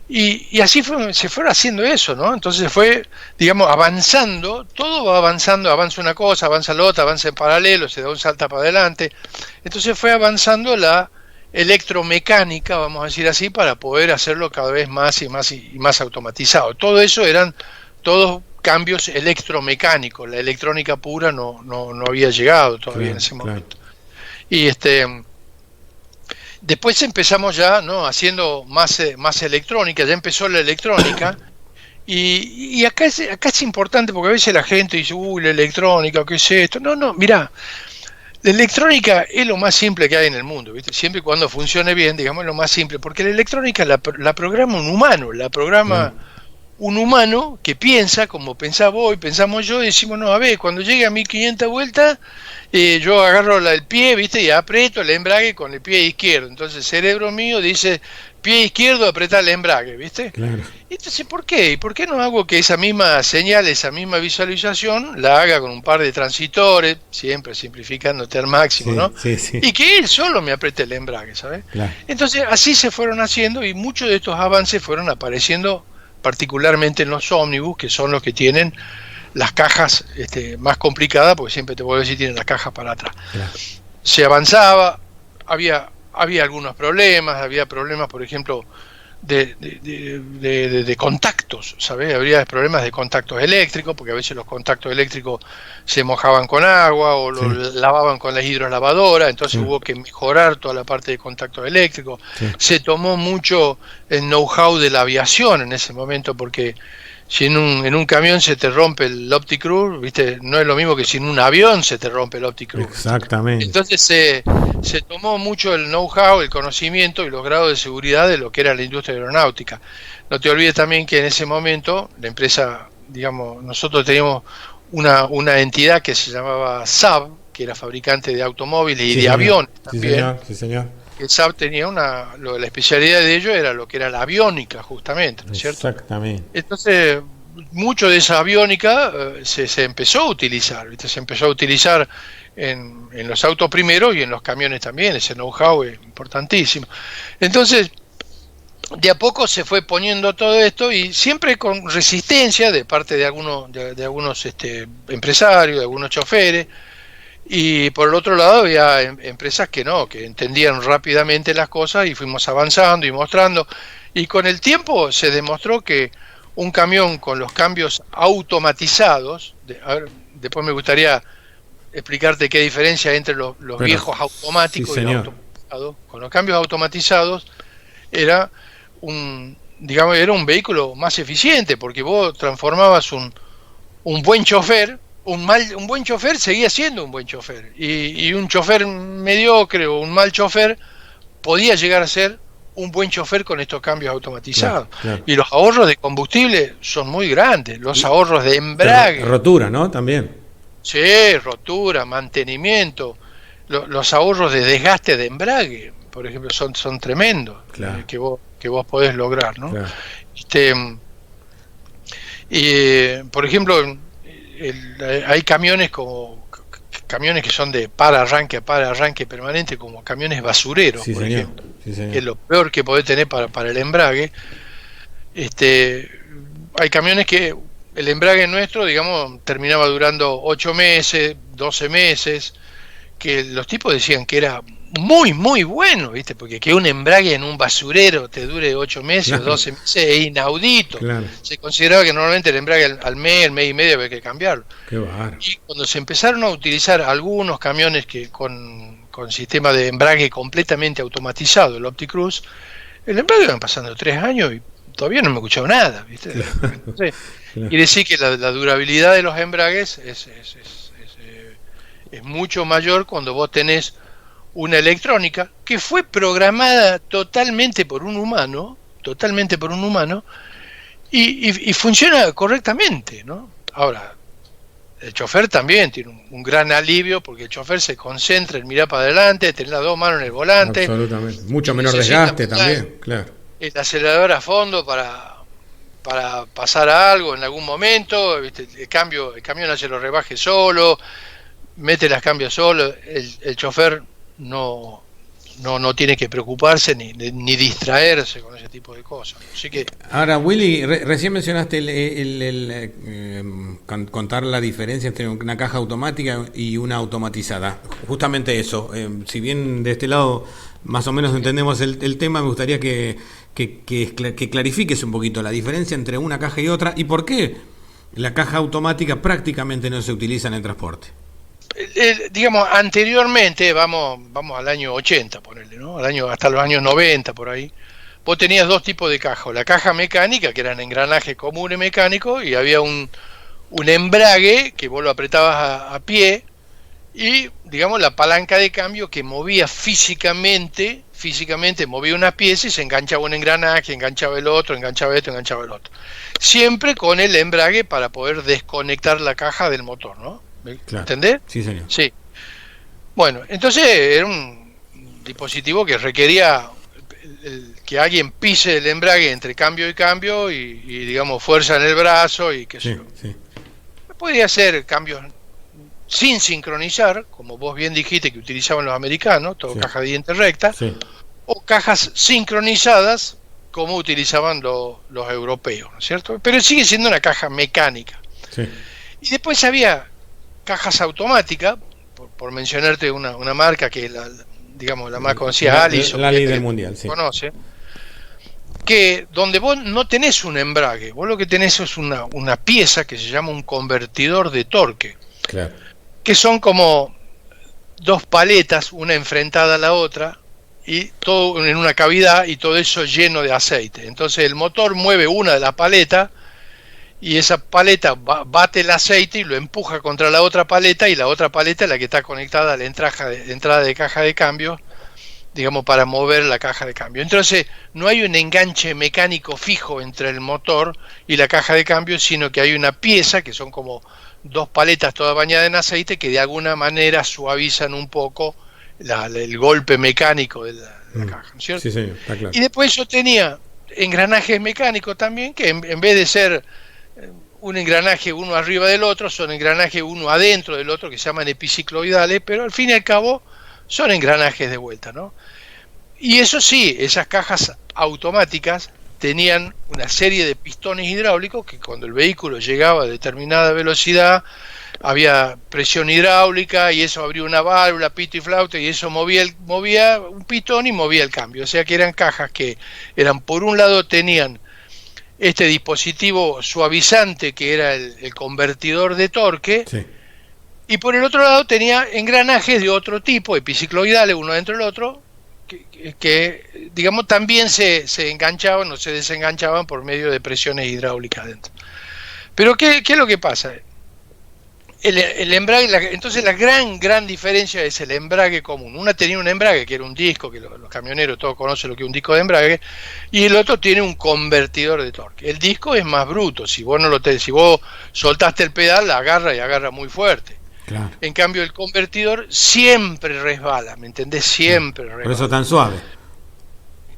S3: Y así se fue haciendo eso, ¿no? Entonces fue, digamos, avanzando, todo va avanzando, avanza una cosa, avanza la otra, avanza en paralelo, se da un salto para adelante. Entonces fue avanzando la electromecánica, vamos a decir así, para poder hacerlo cada vez más y más automatizado. Todo eso eran todos cambios electromecánicos. La electrónica pura no había llegado todavía en ese momento. Y después empezamos ya, ¿no?, haciendo más electrónica, ya empezó la electrónica. Y acá es importante, porque a veces la gente dice, uy, la electrónica, ¿qué es esto? No, mirá, la electrónica es lo más simple que hay en el mundo, ¿viste? Siempre y cuando funcione bien, digamos, es lo más simple, porque la electrónica la programa un humano, un humano que piensa como pensás vos y pensamos yo, y decimos, no, a ver, cuando llegue a 1500 vueltas, yo agarro el pie, ¿viste? Y aprieto el embrague con el pie izquierdo. Entonces el cerebro mío dice, pie izquierdo, apretar el embrague, ¿viste?
S2: Claro.
S3: Entonces, ¿por qué? ¿Y por qué no hago que esa misma señal, esa misma visualización, la haga con un par de transitores, siempre simplificándote al máximo,
S2: sí,
S3: ¿no?
S2: Sí.
S3: Y que él solo me apriete el embrague, ¿sabes?
S2: Claro.
S3: Entonces, así se fueron haciendo y muchos de estos avances fueron apareciendo particularmente en los ómnibus, que son los que tienen las cajas más complicadas, porque siempre te puedo decir tienen las cajas para atrás. Claro. Se avanzaba, había algunos problemas, por ejemplo, de contactos, ¿sabes? Habría problemas de contactos eléctricos, porque a veces los contactos eléctricos se mojaban con agua o los lavaban con la hidrolavadora, entonces hubo que mejorar toda la parte de contactos eléctricos. Se tomó mucho el know-how de la aviación en ese momento, porque si en un camión se te rompe el OptiCruise, ¿viste? No es lo mismo que si en un avión se te rompe el OptiCruise.
S2: Exactamente.
S3: Entonces se tomó mucho el know-how, el conocimiento y los grados de seguridad de lo que era la industria aeronáutica. No te olvides también que en ese momento la empresa, digamos, nosotros teníamos una entidad que se llamaba Saab, que era fabricante de automóviles y de aviones también.
S2: Sí, señor.
S3: El Saab tenía la especialidad de ello era lo que era la aviónica, justamente, ¿no es cierto?
S2: Exactamente.
S3: Entonces, mucho de esa aviónica se empezó a utilizar, ¿viste? Se empezó a utilizar en los autos primero y en los camiones también. Ese know-how es importantísimo. Entonces, de a poco se fue poniendo todo esto, y siempre con resistencia de parte de algunos empresarios, de algunos choferes, Y por el otro lado había empresas que no, que entendían rápidamente las cosas y fuimos avanzando y mostrando. Y con el tiempo se demostró que un camión con los cambios automatizados, a ver, después me gustaría explicarte qué diferencia hay entre los viejos automáticos, sí, y los automatizados. Con los cambios automatizados era digamos, era un vehículo más eficiente, porque vos transformabas un buen chofer, un buen chofer seguía siendo un buen chofer, y un chofer mediocre o un mal chofer podía llegar a ser un buen chofer con estos cambios automatizados. Claro. Y los ahorros de combustible son muy grandes, los ahorros de embrague.
S2: Rotura, ¿no? También.
S3: Sí, rotura, mantenimiento, los ahorros de desgaste de embrague, por ejemplo, son tremendos, claro, que vos podés lograr, ¿no? Claro. Por ejemplo, hay camiones que son de para arranque permanente, como camiones basureros, sí, por ejemplo, sí, que es lo peor que podés tener para el embrague. Hay camiones que el embrague nuestro, digamos, terminaba durando 8 meses, 12 meses, que los tipos decían que era muy, muy bueno, ¿viste? Porque que un embrague en un basurero te dure 8 meses, claro, o 12 meses es inaudito. Claro. Se consideraba que normalmente el embrague al mes y medio había que cambiarlo.
S2: Qué bárbaro.
S3: Y cuando se empezaron a utilizar algunos camiones que con sistema de embrague completamente automatizado, el OptiCruise, el embrague iban pasando 3 años y todavía no me he escuchado nada, ¿viste? Claro. Entonces, claro, quiere decir que la durabilidad de los embragues es mucho mayor cuando vos tenés una electrónica que fue programada totalmente por un humano, y funciona correctamente, ¿no? Ahora, el chofer también tiene un gran alivio, porque el chofer se concentra en mirar para adelante, tener las 2 manos en el volante.
S2: Absolutamente. Mucho menor desgaste también, claro.
S3: El acelerador a fondo para pasar a algo en algún momento, ¿viste? El camión hace los rebajes solo, mete las cambios solo, el chofer no tiene que preocuparse ni distraerse con ese tipo de cosas. Así que,
S2: ahora, Willy, recién mencionaste contar la diferencia entre una caja automática y una automatizada. Justamente eso, si bien de este lado más o menos entendemos el tema, me gustaría que clarifiques un poquito la diferencia entre una caja y otra, y por qué la caja automática prácticamente no se utiliza en el transporte.
S3: Digamos, anteriormente, vamos al año 80, ponerle, ¿no? Hasta los años 90, por ahí, vos tenías 2 tipos de caja. La caja mecánica, que eran engranajes comunes mecánicos, y había un embrague que vos lo apretabas a pie, y, digamos, la palanca de cambio que movía físicamente movía una pieza y se enganchaba un engranaje, enganchaba el otro, enganchaba esto, enganchaba el otro. Siempre con el embrague para poder desconectar la caja del motor, ¿no? Claro. ¿Entendés?
S2: Sí, señor.
S3: Sí. Bueno, entonces era un dispositivo que requería que alguien pise el embrague entre cambio y cambio y digamos, fuerza en el brazo y que sí, sí. Podía hacer cambios sin sincronizar, como vos bien dijiste que utilizaban los americanos, todo, sí, caja de diente recta, sí, o cajas sincronizadas, como utilizaban los europeos, ¿no es cierto? Pero sigue siendo una caja mecánica. Sí. Y después había cajas automáticas, por mencionarte una marca que la más conocida, Allison,
S2: la líder mundial, sí,
S3: conoce, que donde vos no tenés un embrague, vos lo que tenés es una pieza que se llama un convertidor de torque, claro, que son como 2 paletas, una enfrentada a la otra, y todo en una cavidad, y todo eso lleno de aceite. Entonces el motor mueve una de las paletas, y esa paleta bate el aceite y lo empuja contra la otra paleta, y la otra paleta es la que está conectada a la entrada de caja de cambio, digamos, para mover la caja de cambio. Entonces no hay un enganche mecánico fijo entre el motor y la caja de cambio, sino que hay una pieza que son como 2 paletas todas bañadas en aceite que de alguna manera suavizan un poco el golpe mecánico de la caja, ¿no es cierto?
S2: Sí, señor, está claro.
S3: Y después yo tenía engranajes mecánicos también, que en vez de ser un engranaje uno arriba del otro, son engranajes uno adentro del otro, que se llaman epicicloidales, pero al fin y al cabo son engranajes de vuelta, ¿no? Y eso sí, esas cajas automáticas tenían una serie de pistones hidráulicos que cuando el vehículo llegaba a determinada velocidad, había presión hidráulica y eso abría una válvula, pito y flauta, y eso movía un pitón y movía el cambio. O sea que eran cajas que eran, por un lado tenían este dispositivo suavizante que era el convertidor de torque,
S2: Sí.
S3: y por el otro lado tenía engranajes de otro tipo, epicicloidales, uno dentro del otro, que digamos también se enganchaban o se desenganchaban por medio de presiones hidráulicas dentro. Pero ¿qué es lo que pasa? El embrague, entonces la gran diferencia es el embrague común. Una tenía un embrague que era un disco, que los camioneros todos conocen lo que es un disco de embrague, y el otro tiene un convertidor de torque. El disco es más bruto, si vos si vos soltaste el pedal, la agarra y agarra muy fuerte.
S2: Claro.
S3: En cambio el convertidor siempre resbala, ¿me entendés? Siempre resbala.
S2: Por eso tan suave.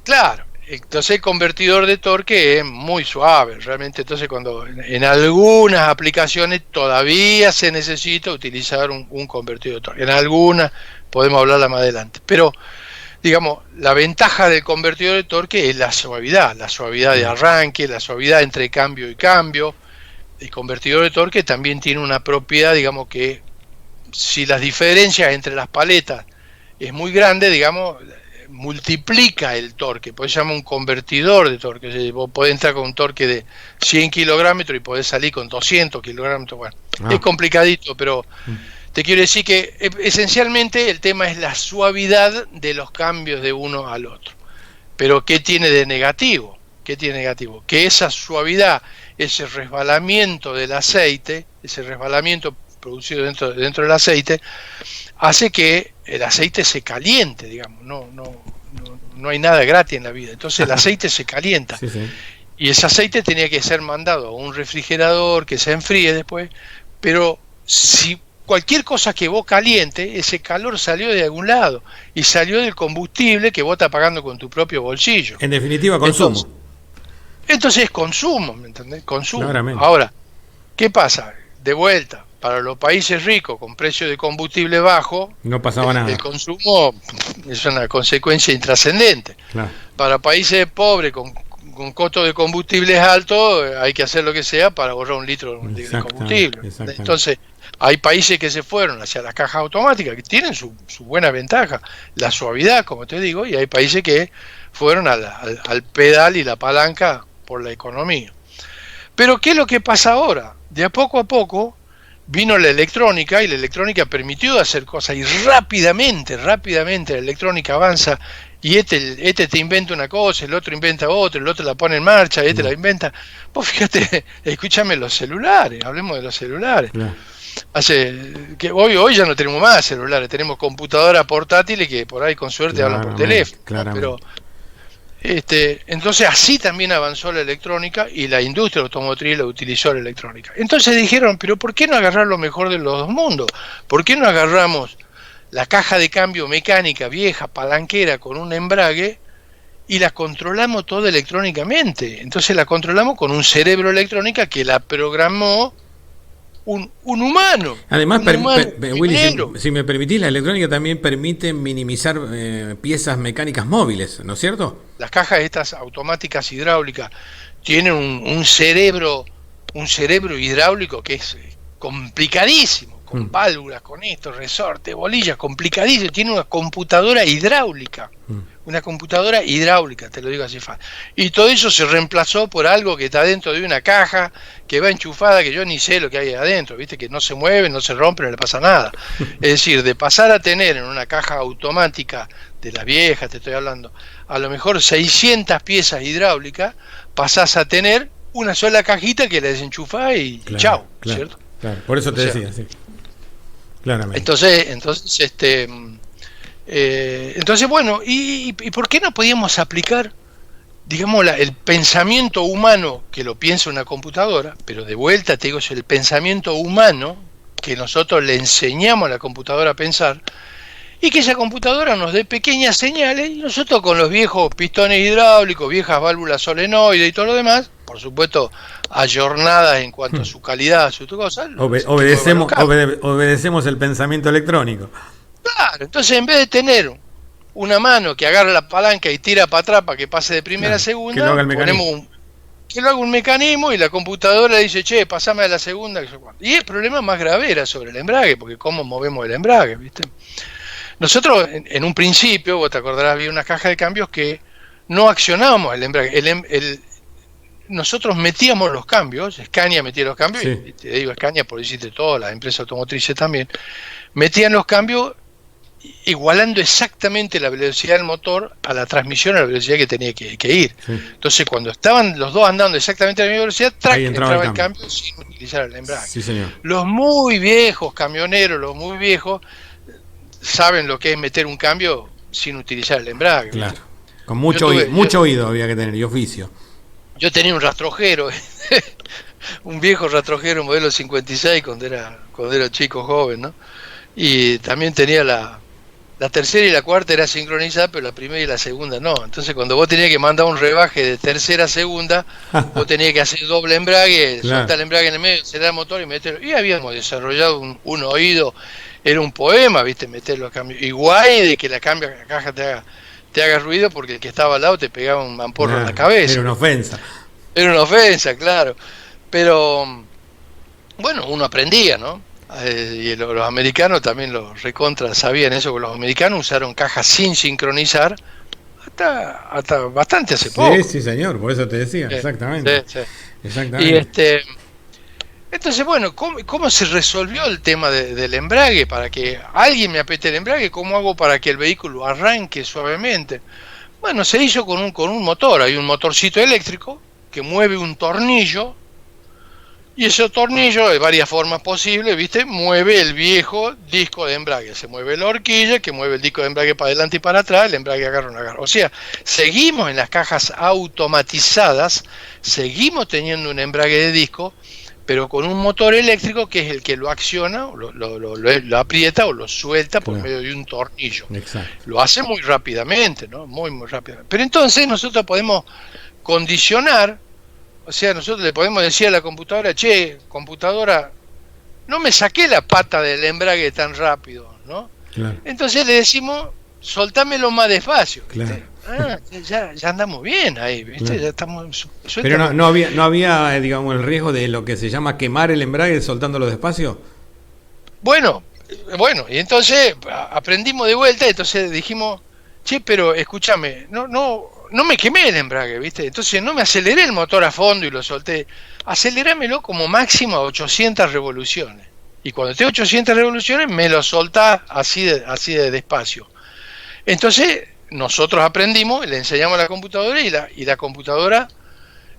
S3: Claro. Entonces el convertidor de torque es muy suave, realmente. Entonces cuando en algunas aplicaciones todavía se necesita utilizar un convertidor de torque, en algunas podemos hablarla más adelante, pero digamos, la ventaja del convertidor de torque es la suavidad de arranque, la suavidad entre cambio y cambio. El convertidor de torque también tiene una propiedad, digamos, que si las diferencias entre las paletas es muy grande, digamos, multiplica el torque, pues se llama un convertidor de torque. O sea, vos podés entrar con un torque de 100 kilogramos y podés salir con 200 kilogramos. Bueno, es complicadito, pero te quiero decir que esencialmente el tema es la suavidad de los cambios de uno al otro. Pero ¿qué tiene de negativo? ¿Qué tiene negativo? Que esa suavidad, ese resbalamiento del aceite, ese resbalamiento producido dentro del aceite, hace que el aceite se caliente, digamos. No hay nada gratis en la vida. Entonces el aceite se calienta.
S2: Sí, sí.
S3: Y ese aceite tenía que ser mandado a un refrigerador que se enfríe después. Pero si cualquier cosa que vos caliente, ese calor salió de algún lado. Y salió del combustible que vos estás pagando con tu propio bolsillo.
S2: En definitiva, consumo.
S3: Entonces es consumo, ¿me entendés? Consumo.
S2: Claramente.
S3: Ahora, ¿qué pasa? De vuelta, para los países ricos con precio de combustible bajo,
S2: No pasaba nada.
S3: el consumo es una consecuencia intrascendente.
S2: Claro.
S3: Para países pobres con costos de combustibles altos, hay que hacer lo que sea para ahorrar un litro de combustible. Entonces, hay países que se fueron hacia las cajas automáticas, que tienen su buena ventaja, la suavidad, como te digo, y hay países que fueron al pedal y la palanca por la economía. Pero ¿qué es lo que pasa ahora? De a poco vino la electrónica, y la electrónica permitió hacer cosas, y rápidamente la electrónica avanza, y este te inventa una cosa, el otro inventa otra, el otro la pone en marcha, este la inventa. Vos fíjate, escúchame, los celulares, hablemos de los celulares. Hoy ya no tenemos más celulares, tenemos computadoras portátiles que por ahí con suerte hablan por teléfono, ¿no? Pero entonces así también avanzó la electrónica, y la industria automotriz la utilizó la electrónica. Entonces dijeron, pero ¿por qué no agarrar lo mejor de los dos mundos? ¿Por qué no agarramos la caja de cambio mecánica vieja, palanquera, con un embrague, y la controlamos toda electrónicamente? Entonces la controlamos con un cerebro electrónica que la programó un humano.
S2: Además, Willy,
S3: ingeniero.
S2: si me permitís, la electrónica también permite minimizar piezas mecánicas móviles, ¿no es cierto?
S3: Las cajas estas automáticas hidráulicas tienen un cerebro hidráulico que es complicadísimo, con válvulas, con esto, resorte, bolillas, complicadísimo. Tiene una computadora hidráulica. Una computadora hidráulica, te lo digo así fácil. Y todo eso se reemplazó por algo que está dentro de una caja, que va enchufada, que yo ni sé lo que hay adentro, viste, que no se mueve, no se rompe, no le pasa nada. Es decir, de pasar a tener en una caja automática de la vieja, te estoy hablando, a lo mejor 600 piezas hidráulicas, pasás a tener una sola cajita que la desenchufás y chao, ¿cierto?
S2: Claro, por eso te decía, sí. Claramente.
S3: Entonces, bueno, ¿y por qué no podíamos aplicar, digamos, el pensamiento humano que lo piensa una computadora? Pero de vuelta te digo, es el pensamiento humano que nosotros le enseñamos a la computadora a pensar, y que esa computadora nos dé pequeñas señales, y nosotros con los viejos pistones hidráulicos, viejas válvulas solenoides y todo lo demás, por supuesto ayornadas en cuanto a su calidad, a su cosa,
S2: obedecemos el pensamiento electrónico.
S3: Claro, entonces en vez de tener una mano que agarra la palanca y tira para atrás para que pase de primera a segunda, que lo haga un mecanismo y la computadora dice, che, pasame a la segunda. Y el problema más grave era sobre el embrague, porque cómo movemos el embrague, ¿viste? Nosotros, en un principio, vos te acordarás, había una caja de cambios que no accionábamos el embrague. Nosotros metíamos los cambios, Scania metía los cambios,
S2: Sí.
S3: y te digo Scania por decirte todo, las empresas automotrices también, metían los cambios igualando exactamente la velocidad del motor a la transmisión a la velocidad que tenía que ir.
S2: Sí.
S3: Entonces, cuando estaban los dos andando exactamente a la misma velocidad,
S2: Ahí entraba el
S3: el
S2: cambio.
S3: cambio sin utilizar el embrague.
S2: Sí, señor.
S3: Los muy viejos camioneros, los muy viejos, saben lo que es meter un cambio sin utilizar el embrague. ¿viste?
S2: Claro. Con mucho, mucho oído había que tener, y oficio.
S3: Yo tenía un rastrojero, un viejo rastrojero modelo 56 cuando era chico, joven, ¿no? Y también tenía la tercera y la cuarta era sincronizada, pero la primera y la segunda no. Entonces cuando vos tenías que mandar un rebaje de tercera a segunda, vos tenías que hacer doble embrague,
S2: Claro.
S3: soltar el embrague en el medio, acelerar el motor y meterlo. Y habíamos desarrollado un oído, era un poema, ¿viste? Meter los cambios. Igual de que la caja te haga ruido, porque el que estaba al lado te pegaba un mamporro en la cabeza.
S2: Era una ofensa.
S3: Era una ofensa, claro. Pero, bueno, uno aprendía, ¿no? Y los americanos también lo recontra sabían eso, porque los americanos usaron cajas sin sincronizar hasta bastante hace poco.
S2: Sí, sí, señor, por eso te decía, exactamente.
S3: Sí, sí.
S2: Exactamente.
S3: Y entonces, bueno, ¿cómo se resolvió el tema del embrague? Para que alguien me apriete el embrague, ¿cómo hago para que el vehículo arranque suavemente? Bueno, se hizo con un motor, hay un motorcito eléctrico que mueve un tornillo, y ese tornillo, de varias formas posibles, ¿viste? Mueve el viejo disco de embrague. Se mueve la horquilla, que mueve el disco de embrague para adelante y para atrás, el embrague agarra una agarra. O sea, seguimos en las cajas automatizadas, seguimos teniendo un embrague de disco, pero con un motor eléctrico que es el que lo acciona, o lo aprieta o lo suelta por medio de un tornillo.
S2: Exacto.
S3: Lo hace muy rápidamente, ¿no? Muy, muy rápidamente. Pero entonces nosotros podemos condicionar. O sea, nosotros le podemos decir a la computadora, che, computadora, no me saqué la pata del embrague tan rápido, ¿no?
S2: Claro.
S3: Entonces le decimos, soltámelo más despacio, ¿viste?
S2: Claro.
S3: Ya andamos bien ahí, ¿viste?
S2: Claro.
S3: Ya estamos...
S2: Pero no había, digamos, el riesgo de lo que se llama quemar el embrague soltándolo despacio.
S3: Bueno, y entonces aprendimos de vuelta, entonces dijimos, che, pero escúchame, no me quemé el embrague, ¿viste? Entonces no me aceleré el motor a fondo y lo solté. Acelerámelo como máximo a 800 revoluciones. Y cuando esté 800 revoluciones, me lo soltás así de despacio. Entonces, nosotros aprendimos, le enseñamos a la computadora y la computadora,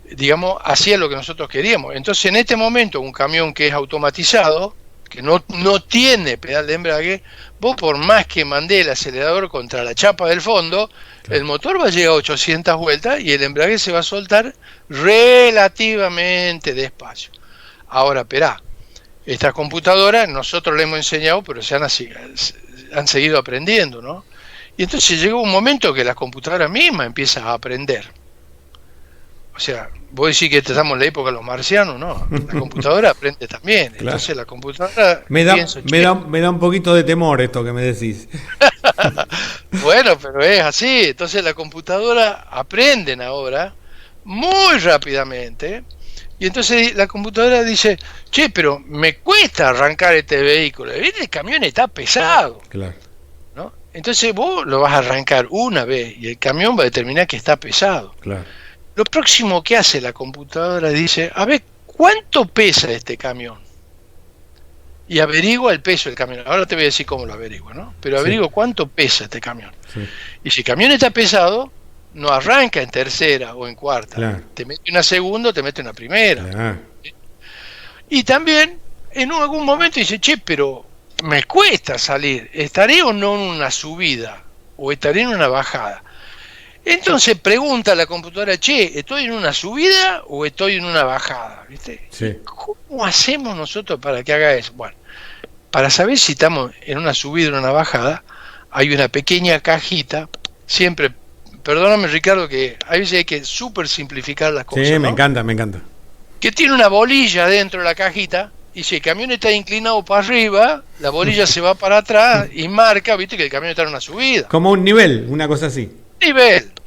S3: digamos, hacía lo que nosotros queríamos. Entonces, en este momento, un camión que es automatizado, que no tiene pedal de embrague, vos por más que mandé el acelerador contra la chapa del fondo, el motor va a llegar a 800 vueltas y el embrague se va a soltar relativamente despacio. Ahora, esperá, esta computadora nosotros le hemos enseñado, pero han seguido aprendiendo, ¿no? Y entonces llegó un momento que la computadora misma empieza a aprender. O sea, vos decís que estamos en la época de los marcianos, ¿no? La computadora aprende también.
S2: Claro.
S3: Entonces la computadora...
S2: Me da un poquito de temor esto que me decís.
S3: Bueno, pero es así. Entonces la computadora aprenden ahora muy rápidamente. Y entonces la computadora dice, che, pero me cuesta arrancar este vehículo. El camión está pesado.
S2: Claro.
S3: ¿No? Entonces vos lo vas a arrancar una vez y el camión va a determinar que está pesado.
S2: Claro.
S3: Lo próximo que hace la computadora dice, a ver, ¿cuánto pesa este camión? Y averigua el peso del camión. Ahora te voy a decir cómo lo averigua, ¿no? Pero averigua cuánto pesa este camión.
S2: Sí.
S3: Y si el camión está pesado, no arranca en tercera o en cuarta.
S2: Claro.
S3: Te mete una segunda o te mete una primera.
S2: Claro.
S3: Y también, en algún momento dice, che, pero me cuesta salir. ¿Estaré o no en una subida? ¿O estaré en una bajada? Entonces pregunta a la computadora, che, ¿estoy en una subida o estoy en una bajada? ¿Viste?
S2: Sí.
S3: ¿Cómo hacemos nosotros para que haga eso? Bueno, para saber si estamos en una subida o en una bajada, hay una pequeña cajita, siempre, perdóname Ricardo, que a veces hay que súper simplificar las cosas,
S2: Sí, me
S3: ¿no?
S2: encanta, me encanta.
S3: Que tiene una bolilla dentro de la cajita, y si el camión está inclinado para arriba, la bolilla se va para atrás y marca, viste, que el camión está en una subida.
S2: Como un nivel, una cosa así.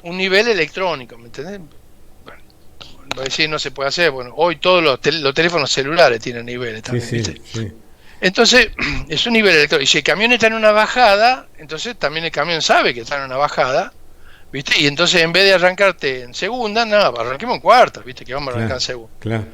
S3: Un nivel electrónico, ¿me entendés? Bueno, va a decir no se puede hacer. Bueno, hoy todos los teléfonos celulares tienen niveles también,
S2: Sí,
S3: ¿viste?
S2: sí.
S3: Entonces, es un nivel electrónico. Y si el camión está en una bajada, entonces también el camión sabe que está en una bajada, ¿viste? Y entonces en vez de arrancarte en segunda, no, arranquemos en cuarta, ¿viste? Que vamos a arrancar en segunda.
S2: Claro.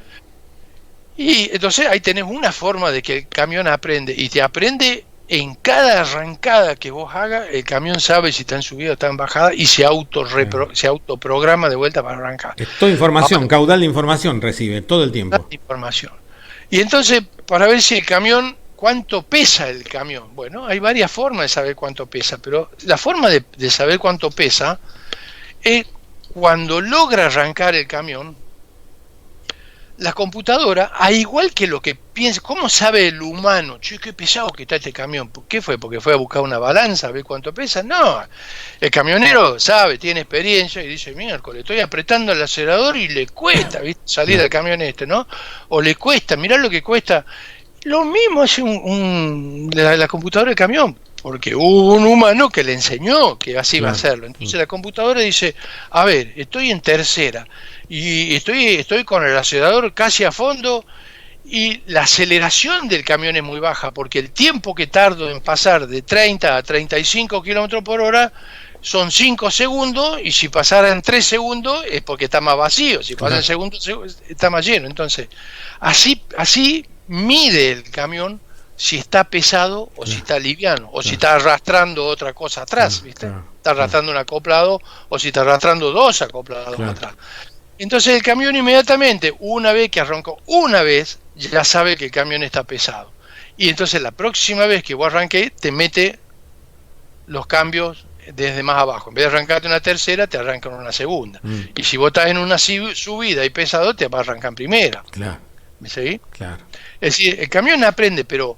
S3: Y entonces ahí tenés una forma de que el camión aprende, y te aprende en cada arrancada que vos hagas, el camión sabe si está en subida o está en bajada y se autoprograma de vuelta para arrancar.
S2: Es toda información, caudal de información recibe todo el tiempo.
S3: Información. Y entonces, para ver si el camión, cuánto pesa el camión. Bueno, hay varias formas de saber cuánto pesa, pero la forma de saber cuánto pesa es cuando logra arrancar el camión. La computadora, a igual que lo que piensa, ¿cómo sabe el humano? Che, qué pesado que está este camión. ¿Por qué fue? ¿Porque fue a buscar una balanza a ver cuánto pesa? No, el camionero sabe, tiene experiencia y dice, miércoles, estoy apretando el acelerador y le cuesta, ¿viste? Salir del camión ¿no? O le cuesta, mirá lo que cuesta. Lo mismo hace la computadora del camión, porque hubo un humano que le enseñó que así iba a hacerlo. Entonces la computadora dice, a ver, estoy en tercera y estoy con el acelerador casi a fondo y la aceleración del camión es muy baja, porque el tiempo que tardo en pasar de 30 a 35 kilómetros por hora son 5 segundos, y si pasara en 3 segundos es porque está más vacío, si pasa en segundos está más lleno. Entonces, así mide el camión si está pesado o si está liviano, o si está arrastrando otra cosa atrás, ¿viste? Está arrastrando un acoplado o si está arrastrando dos acoplados atrás. Entonces el camión inmediatamente, una vez que arrancó una vez, ya sabe que el camión está pesado. Y entonces la próxima vez que vos arranques, te mete los cambios desde más abajo. En vez de arrancarte una tercera, te arranca en una segunda. Y si vos estás en una subida y pesado, te va a arrancar en primera.
S2: Claro.
S3: ¿Me seguís?
S2: Claro.
S3: Es decir, el camión aprende, pero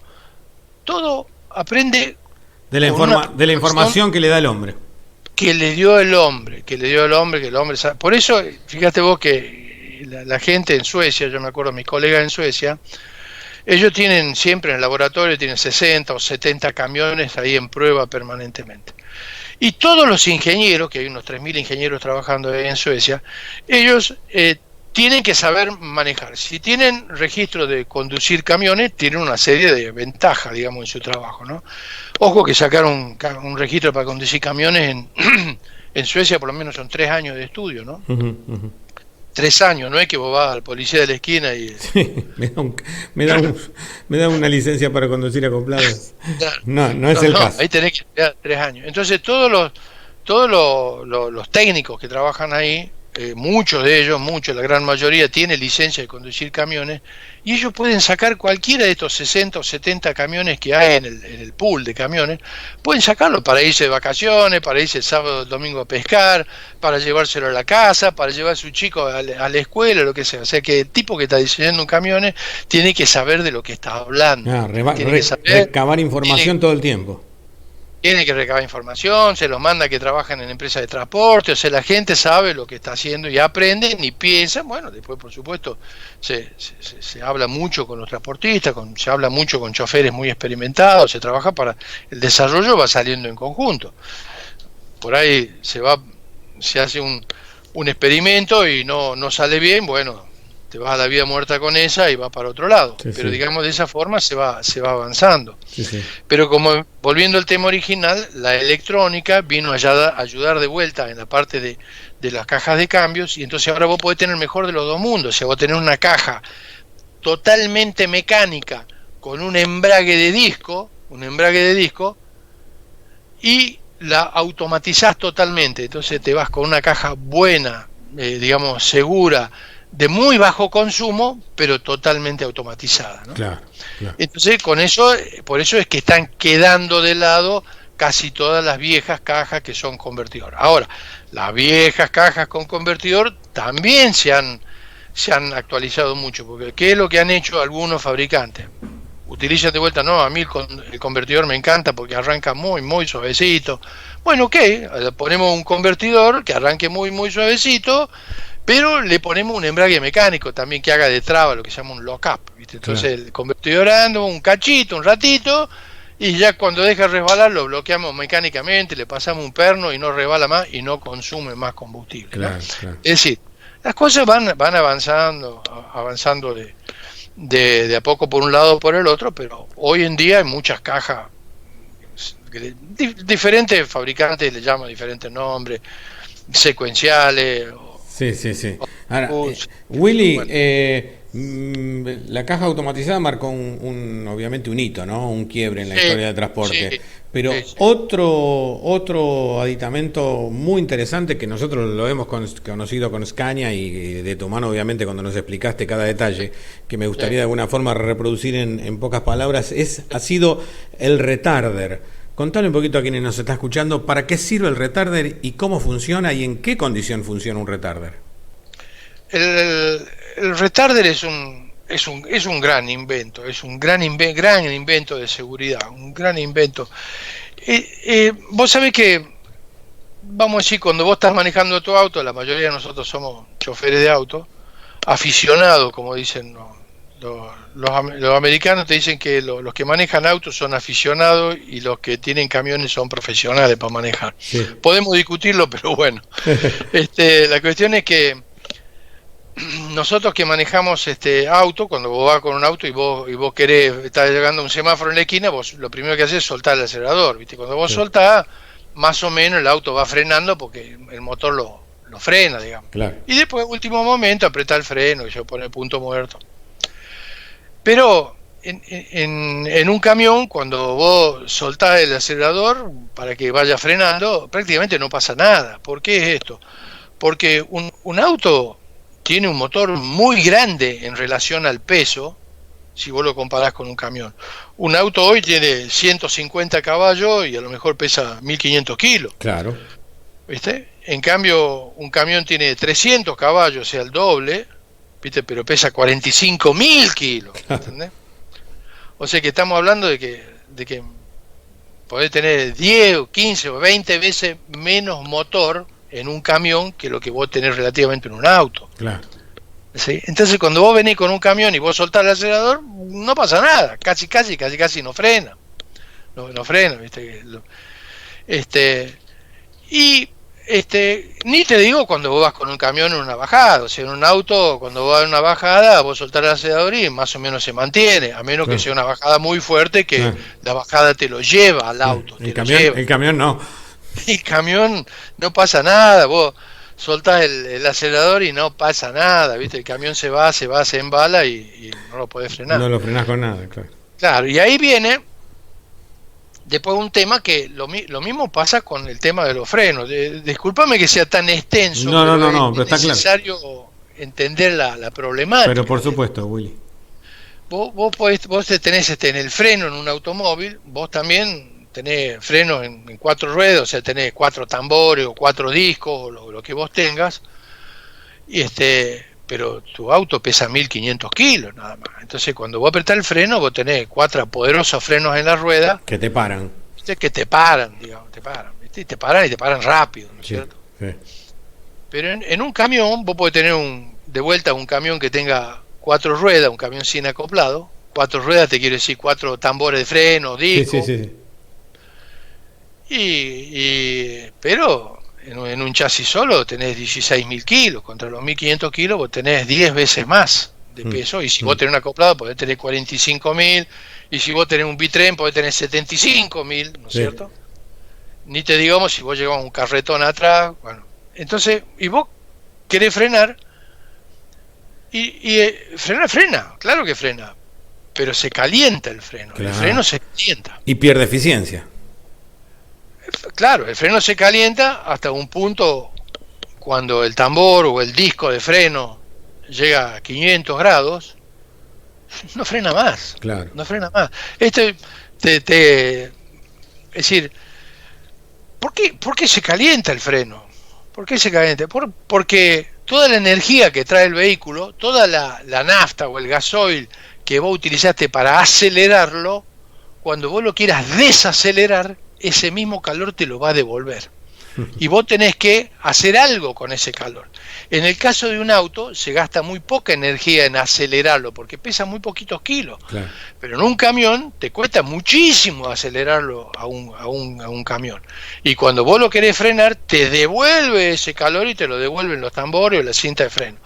S3: todo aprende
S2: de la información que le da el hombre.
S3: Que le dio el hombre, que el hombre sabe. Por eso, fíjate vos que la gente en Suecia, yo me acuerdo, mis colegas en Suecia, ellos tienen siempre en el laboratorio, tienen 60 o 70 camiones ahí en prueba permanentemente. Y todos los ingenieros, que hay unos 3.000 ingenieros trabajando ahí en Suecia, ellos tienen que saber manejar. Si tienen registro de conducir camiones, tienen una serie de ventajas, digamos, en su trabajo, ¿no? Ojo que sacaron un registro para conducir camiones en Suecia, por lo menos son 3 años de estudio, ¿no? 3 años, no es que vos vas al policía de la esquina y...
S2: Sí, me da una licencia para conducir acoplados. No es el caso.
S3: Ahí tenés que esperar 3 años. Entonces todos los técnicos que trabajan ahí, muchos de ellos, la gran mayoría, tienen licencia de conducir camiones, y ellos pueden sacar cualquiera de estos 60 o 70 camiones que hay en el pool de camiones, pueden sacarlo para irse de vacaciones, para irse el sábado o el domingo a pescar, para llevárselo a la casa, para llevar a su chico a la escuela, lo que sea. O sea que el tipo que está diseñando un camión tiene que saber de lo que está hablando. Tiene que saber,
S2: recabar información todo el tiempo.
S3: Tiene que recabar información, se los manda que trabajan en empresas de transporte, o sea, la gente sabe lo que está haciendo y aprenden y piensan. Bueno, después por supuesto se habla mucho con los transportistas, se habla mucho con choferes muy experimentados, se trabaja para el desarrollo, va saliendo en conjunto. Por ahí se hace un experimento y no sale bien, bueno, te vas a la vida muerta con esa y va para otro lado. Pero digamos, de esa forma se va avanzando. Pero como, volviendo al tema original, la electrónica vino a ayudar de vuelta en la parte de las cajas de cambios, y entonces ahora vos podés tener el mejor de los dos mundos. O sea, vos tenés una caja totalmente mecánica con un embrague de disco, y la automatizás totalmente. Entonces te vas con una caja buena, digamos, segura, de muy bajo consumo, pero totalmente automatizada, ¿no? Claro. Entonces, por eso es que están quedando de lado casi todas las viejas cajas que son convertidor. Ahora, las viejas cajas con convertidor también se han actualizado mucho, porque ¿qué es lo que han hecho algunos fabricantes? Utilizan de vuelta, no, a mí el convertidor me encanta porque arranca muy, muy suavecito. Bueno, ok, ponemos un convertidor que arranque muy, muy suavecito, pero le ponemos un embrague mecánico también que haga de traba, lo que se llama un lock-up, ¿viste? Entonces el convertidor anda un cachito, un ratito, y ya cuando deja resbalar lo bloqueamos mecánicamente, le pasamos un perno y no resbala más y no consume más combustible, ¿no? Es decir, las cosas van avanzando de a poco por un lado o por el otro, pero hoy en día hay muchas cajas, diferentes fabricantes le llaman diferentes nombres, secuenciales.
S2: Sí, sí, sí. Ahora,
S3: O-
S2: Willy,
S3: bueno,
S2: la caja automatizada marcó obviamente un hito, ¿no? Un quiebre en la
S3: sí,
S2: historia del transporte.
S3: sí,
S2: Pero
S3: sí, sí.
S2: otro aditamento muy interesante que nosotros lo hemos conocido con Scania y de tu mano, obviamente, cuando nos explicaste cada detalle, que me
S3: Sí.
S2: gustaría de alguna forma reproducir en pocas palabras, ha sido el retarder. Contale un poquito a quienes nos está escuchando para qué sirve el retarder y cómo funciona y en qué condición funciona un retarder.
S3: El retarder es un gran invento, es un gran invento de seguridad, un gran invento. Vos sabés que, vamos a decir, cuando vos estás manejando tu auto, la mayoría de nosotros somos choferes de auto, aficionados, como dicen los americanos, te dicen que los que manejan autos son aficionados y los que tienen camiones son profesionales para manejar.
S2: Sí.
S3: Podemos discutirlo, pero bueno. La cuestión es que nosotros que manejamos auto, cuando vos vas con un auto y vos querés, estás llegando a un semáforo en la esquina, vos lo primero que haces es soltar el acelerador, ¿viste? Cuando vos
S2: Sí.
S3: soltás, más o menos el auto va frenando porque el motor lo frena, digamos.
S2: Claro.
S3: Y después, último momento, apretá el freno y yo pone el punto muerto. Pero en un camión, cuando vos soltás el acelerador para que vaya frenando, prácticamente no pasa nada. ¿Por qué es esto? Porque un auto tiene un motor muy grande en relación al peso, si vos lo comparás con un camión. Un auto hoy tiene 150 caballos y a lo mejor pesa 1500 kilos,
S2: Claro.
S3: ¿viste? En cambio, un camión tiene 300 caballos, o sea, el doble, ¿viste? Pero pesa 45.000 kilos, ¿entendés? O sea que estamos hablando de que podés tener 10 o 15 o 20 veces menos motor en un camión que lo que vos tenés relativamente en un auto.
S2: Claro.
S3: ¿Sí? Entonces cuando vos venís con un camión y vos soltás el acelerador, no pasa nada, casi no frena. No frena, ¿viste? Y ni te digo cuando vos vas con un camión en una bajada, o sea, en un auto, cuando vos vas en una bajada, vos soltás el acelerador y más o menos se mantiene, a menos
S2: Claro.
S3: que sea una bajada muy fuerte que
S2: Claro.
S3: la bajada te lo lleva al auto, te lo lleva.
S2: El camión no.
S3: El camión no pasa nada, vos soltás el acelerador y no pasa nada, ¿viste? El camión se embala y no lo podés frenar.
S2: No lo frenás con nada, claro.
S3: Claro, y ahí viene después un tema que lo mismo pasa con el tema de los frenos. Discúlpame que sea tan extenso,
S2: No,
S3: pero
S2: no,
S3: es
S2: pero está claro.
S3: necesario entender la problemática.
S2: Pero por supuesto, Willy.
S3: Vos tenés en el freno en un automóvil, vos también tenés frenos en 4 ruedas, o sea, tenés 4 tambores o 4 discos, o lo que vos tengas, y pero tu auto pesa 1500 kilos nada más. Entonces, cuando vos apretás el freno, vos tenés 4 poderosos frenos en la rueda,
S2: Que te paran.
S3: ¿viste? Que te paran, digamos, ¿viste? Y te paran rápido, ¿no es
S2: Sí,
S3: cierto?
S2: sí.
S3: Pero en un camión, vos podés tener de vuelta un camión que tenga 4 ruedas, un camión sin acoplado. 4 ruedas te quiero decir 4 tambores de freno,
S2: Sí,
S3: disco.
S2: sí.
S3: Pero en un chasis solo tenés 16.000 kilos, contra los 1.500 kilos vos tenés 10 veces más de peso, y si vos tenés un acoplado podés tener 45.000, y si vos tenés un bitren podés tener 75.000, ¿no es
S2: Sí.
S3: cierto? Ni te digamos si vos llevas un carretón atrás, bueno. Entonces, y vos querés frenar, y frena, claro que frena, pero se calienta el freno,
S2: Claro.
S3: el freno se calienta.
S2: Y pierde eficiencia.
S3: Claro, el freno se calienta hasta un punto cuando el tambor o el disco de freno llega a 500 grados, no frena más,
S2: Claro.
S3: no frena más. Es decir, ¿por qué se calienta el freno? ¿Por qué se calienta? Porque toda la energía que trae el vehículo, toda la nafta o el gasoil que vos utilizaste para acelerarlo, cuando vos lo quieras desacelerar, ese mismo calor te lo va a devolver. y vos tenés que hacer algo con ese calor. En el caso de un auto se gasta muy poca energía en acelerarlo porque pesa muy poquitos kilos,
S2: Claro.
S3: pero en un camión te cuesta muchísimo acelerarlo a un camión, y cuando vos lo querés frenar te devuelve ese calor y te lo devuelven los tambores o la cinta de freno.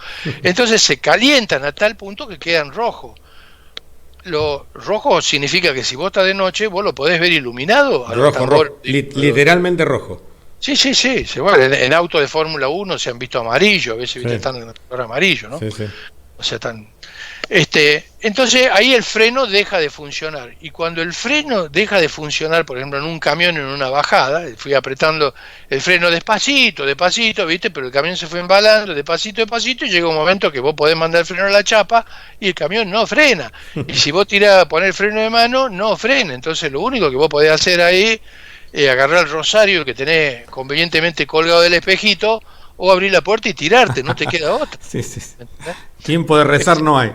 S3: Entonces se calientan a tal punto que quedan rojos. Lo rojo significa que si vos estás de noche, vos lo podés ver iluminado a los
S2: Rojo,
S3: tambores.
S2: literalmente rojo.
S3: Sí, sí, sí. Bueno, en autos de Fórmula 1 se han visto amarillo, a veces viste,
S2: Sí.
S3: están en el color amarillo, ¿no?
S2: Sí, sí.
S3: O sea, están. Entonces ahí el freno deja de funcionar. Y cuando el freno deja de funcionar, por ejemplo, en un camión en una bajada, fui apretando el freno despacito, despacito, ¿viste? Pero el camión se fue embalando despacito, despacito, y llega un momento que vos podés mandar el freno a la chapa y el camión no frena. Y si vos tirás a poner el freno de mano, no frena. Entonces lo único que vos podés hacer ahí es agarrar el rosario que tenés convenientemente colgado del espejito, o abrir la puerta y tirarte, no te queda otra.
S2: Sí, sí. Tiempo de rezar no hay.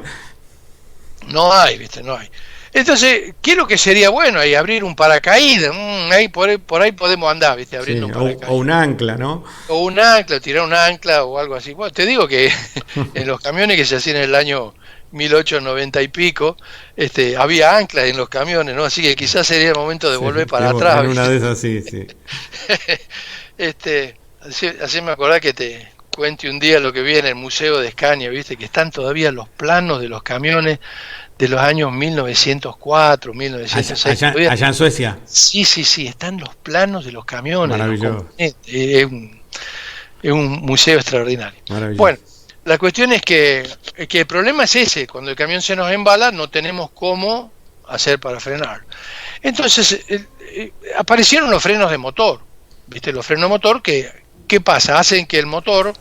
S3: No hay, ¿viste? No hay. Entonces, ¿qué es lo que sería bueno ahí? Abrir un paracaídas. Ahí por ahí podemos andar, ¿viste? Abriendo
S2: Sí,
S3: un paracaídas.
S2: o un ancla, ¿no?
S3: O un ancla, tirar un ancla o algo así. Bueno, te digo que en los camiones que se hacían en el año 1890 y pico, había anclas en los camiones, ¿no? Así que quizás sería el momento de volver para atrás.
S2: En una de esas, sí, sí.
S3: Así me acordás que te cuente un día lo que vi en el Museo de Scania, ¿viste? Que están todavía los planos de los camiones de los años 1904, 1906.
S2: Allá en Suecia.
S3: Sí, sí, sí, están los planos de los camiones.
S2: Maravilloso.
S3: Es un museo extraordinario.
S2: Maravilloso.
S3: Bueno, la cuestión es que el problema es ese: cuando el camión se nos embala no tenemos cómo hacer para frenar. Entonces aparecieron los frenos de motor, ¿viste? Los frenos de motor que, ¿qué pasa? Hacen que el motor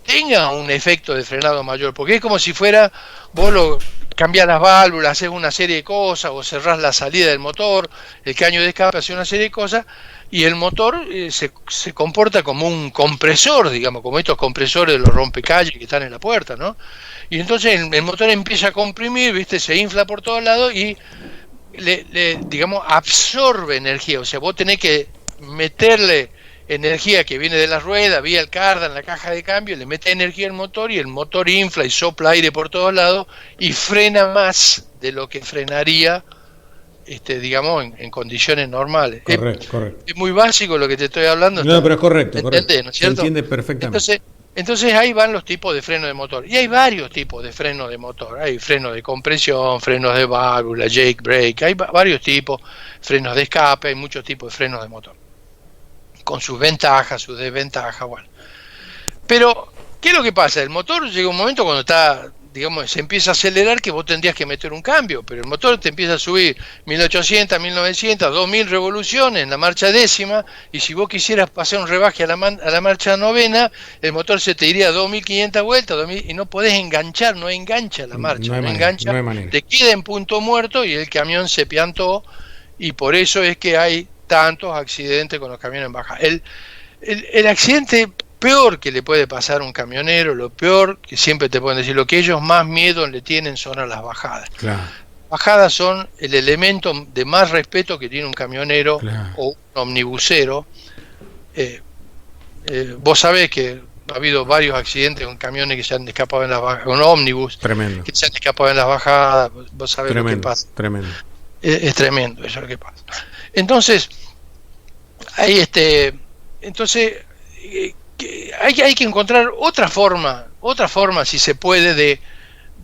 S3: tenga un efecto de frenado mayor, porque es como si fuera, vos cambiás las válvulas, haces una serie de cosas, o cerrás la salida del motor, el caño de escape, hace una serie de cosas, y el motor se comporta como un compresor, digamos, como estos compresores de los rompecalles que están en la puerta, ¿no? Y entonces el motor empieza a comprimir, ¿viste? Se infla por todos lados y digamos, absorbe energía. O sea, vos tenés que meterle energía que viene de la rueda, vía el cardan, la caja de cambio, le mete energía al motor y el motor infla y sopla aire por todos lados y frena más de lo que frenaría, digamos, en condiciones normales.
S2: Correcto.
S3: Es muy básico lo que te estoy hablando.
S2: No, pero es correcto.
S3: ¿Entendés, no es cierto?
S2: Se entiende perfectamente.
S3: Entonces ahí van los tipos de freno de motor. Y hay varios tipos de freno de motor. Hay frenos de compresión, frenos de válvula, jake brake, hay varios tipos, frenos de escape, hay muchos tipos de frenos de motor, con sus ventajas, sus desventajas, bueno. Pero, ¿qué es lo que pasa? El motor llega un momento cuando está, digamos, se empieza a acelerar, que vos tendrías que meter un cambio, pero el motor te empieza a subir 1800, 1900, 2000 revoluciones en la marcha décima, y si vos quisieras pasar un rebaje a la marcha novena, el motor se te iría a 2500 vueltas, 2000, y no podés enganchar, no engancha la marcha, no engancha, te queda en punto muerto y el camión se piantó, y por eso es que hay tantos accidentes con los camiones en baja. El accidente peor que le puede pasar a un camionero, lo peor que siempre te pueden decir, lo que ellos más miedo le tienen son a las bajadas.
S2: Claro.
S3: Bajadas son el elemento de más respeto que tiene un camionero, claro, o un omnibusero. Vos sabés que ha habido varios accidentes con camiones que se han escapado en las bajadas, con ómnibus que se han escapado en las bajadas. Vos sabés lo que pasa.
S2: Tremendo.
S3: Es tremendo eso lo que pasa. Entonces, hay hay que encontrar otra forma, si se puede,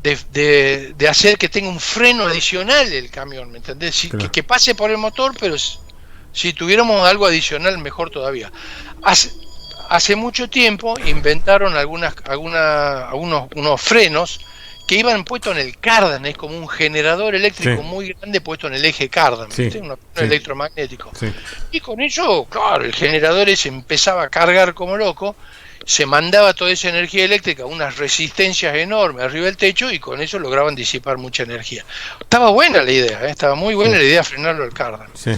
S3: de hacer que tenga un freno adicional el camión, ¿me entendés?
S2: Claro.
S3: Que pase por el motor, pero si tuviéramos algo adicional, mejor todavía. Hace mucho tiempo inventaron unos frenos que iban puestos en el cardan, es como un generador eléctrico, sí, muy grande puesto en el eje cardan, sí, un electromagnético. Sí. Y con ello, claro, el generador ese empezaba a cargar como loco, se mandaba toda esa energía eléctrica a unas resistencias enormes arriba del techo y con eso lograban disipar mucha energía. Estaba buena la idea, estaba muy buena, sí, la idea de frenarlo al cardan. Sí.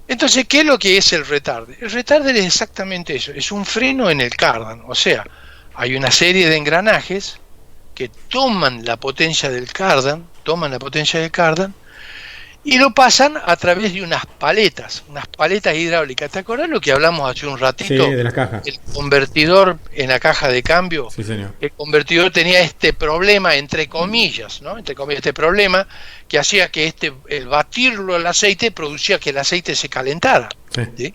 S3: Entonces, ¿qué es lo que es el retarder? El retarder es exactamente eso, es un freno en el cardan, o sea, hay una serie de engranajes que toman la potencia del cardan, y lo pasan a través de unas paletas hidráulicas. ¿Te acordás lo que hablamos hace un ratito?
S2: Sí, de las cajas.
S3: El convertidor en la caja de cambio.
S2: Sí, señor.
S3: El convertidor tenía este problema, entre comillas, ¿no? Entre comillas, este problema que hacía que el batirlo al aceite producía que el aceite se calentara.
S2: Sí.
S3: ¿Sí?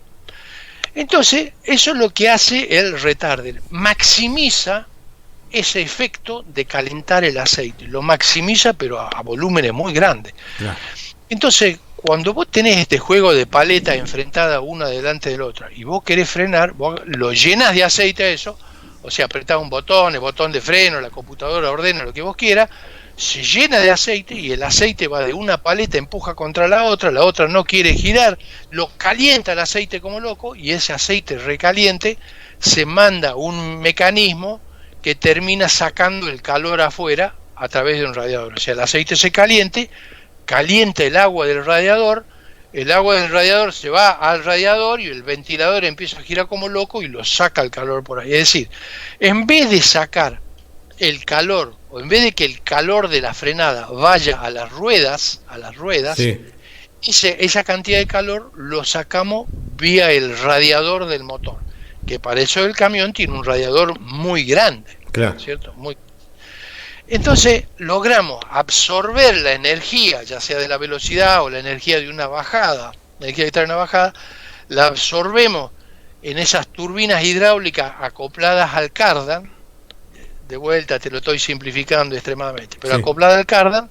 S3: Entonces, eso es lo que hace el retarder. Maximiza ese efecto de calentar el aceite. Lo maximiza, pero a volúmenes muy grandes.
S2: Claro.
S3: Entonces, cuando vos tenés este juego de paletas enfrentadas una delante de la otra y vos querés frenar, vos lo llenas de aceite a eso, o sea, apretás un botón, el botón de freno, la computadora ordena lo que vos quieras, se llena de aceite y el aceite va de una paleta, empuja contra la otra no quiere girar, lo calienta el aceite como loco y ese aceite recaliente se manda a un mecanismo que termina sacando el calor afuera a través de un radiador. O sea, el aceite se calienta el agua del radiador, el agua del radiador se va al radiador y el ventilador empieza a girar como loco y lo saca el calor por ahí. Es decir, en vez de sacar el calor, o en vez de que el calor de la frenada vaya a las ruedas,
S2: Sí.
S3: esa cantidad de calor lo sacamos vía el radiador del motor, que para eso el camión tiene un radiador muy grande,
S2: Claro.
S3: ¿cierto? Entonces logramos absorber la energía, ya sea de la velocidad o la energía de una bajada, la energía que trae una bajada, la absorbemos en esas turbinas hidráulicas acopladas al cardan. De vuelta te lo estoy simplificando extremadamente, pero
S2: Sí.
S3: acopladas al cardan,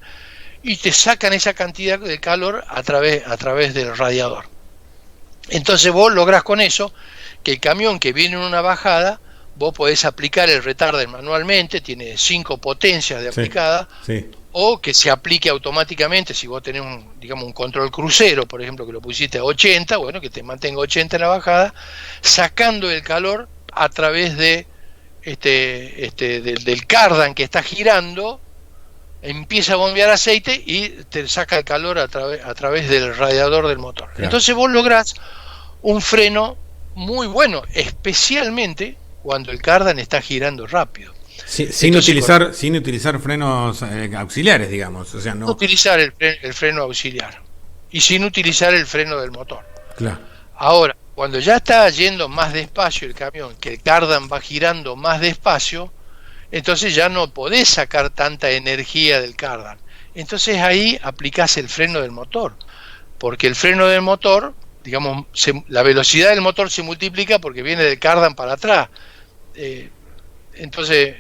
S3: y te sacan esa cantidad de calor a través del radiador. Entonces vos lográs con eso que el camión que viene en una bajada, vos podés aplicar el retarder manualmente, tiene 5 potencias de aplicada,
S2: Sí.
S3: o que se aplique automáticamente si vos tenés un control crucero, por ejemplo, que lo pusiste a 80, bueno, que te mantenga 80 en la bajada, sacando el calor a través de del cardan que está girando, empieza a bombear aceite y te saca el calor a través del radiador del motor.
S2: Claro.
S3: Entonces vos lográs un freno muy bueno, especialmente cuando el cardan está girando rápido.
S2: Sí,
S3: Entonces,
S2: sin utilizar frenos auxiliares, digamos. O sea,
S3: no
S2: no.
S3: utilizar el freno auxiliar y sin utilizar el freno del motor.
S2: Claro.
S3: Ahora, cuando ya está yendo más despacio el camión, que el cardan va girando más despacio, entonces ya no podés sacar tanta energía del cardan. Entonces ahí aplicás el freno del motor, porque el freno del motor, digamos, la velocidad del motor se multiplica porque viene del cardan para atrás. Entonces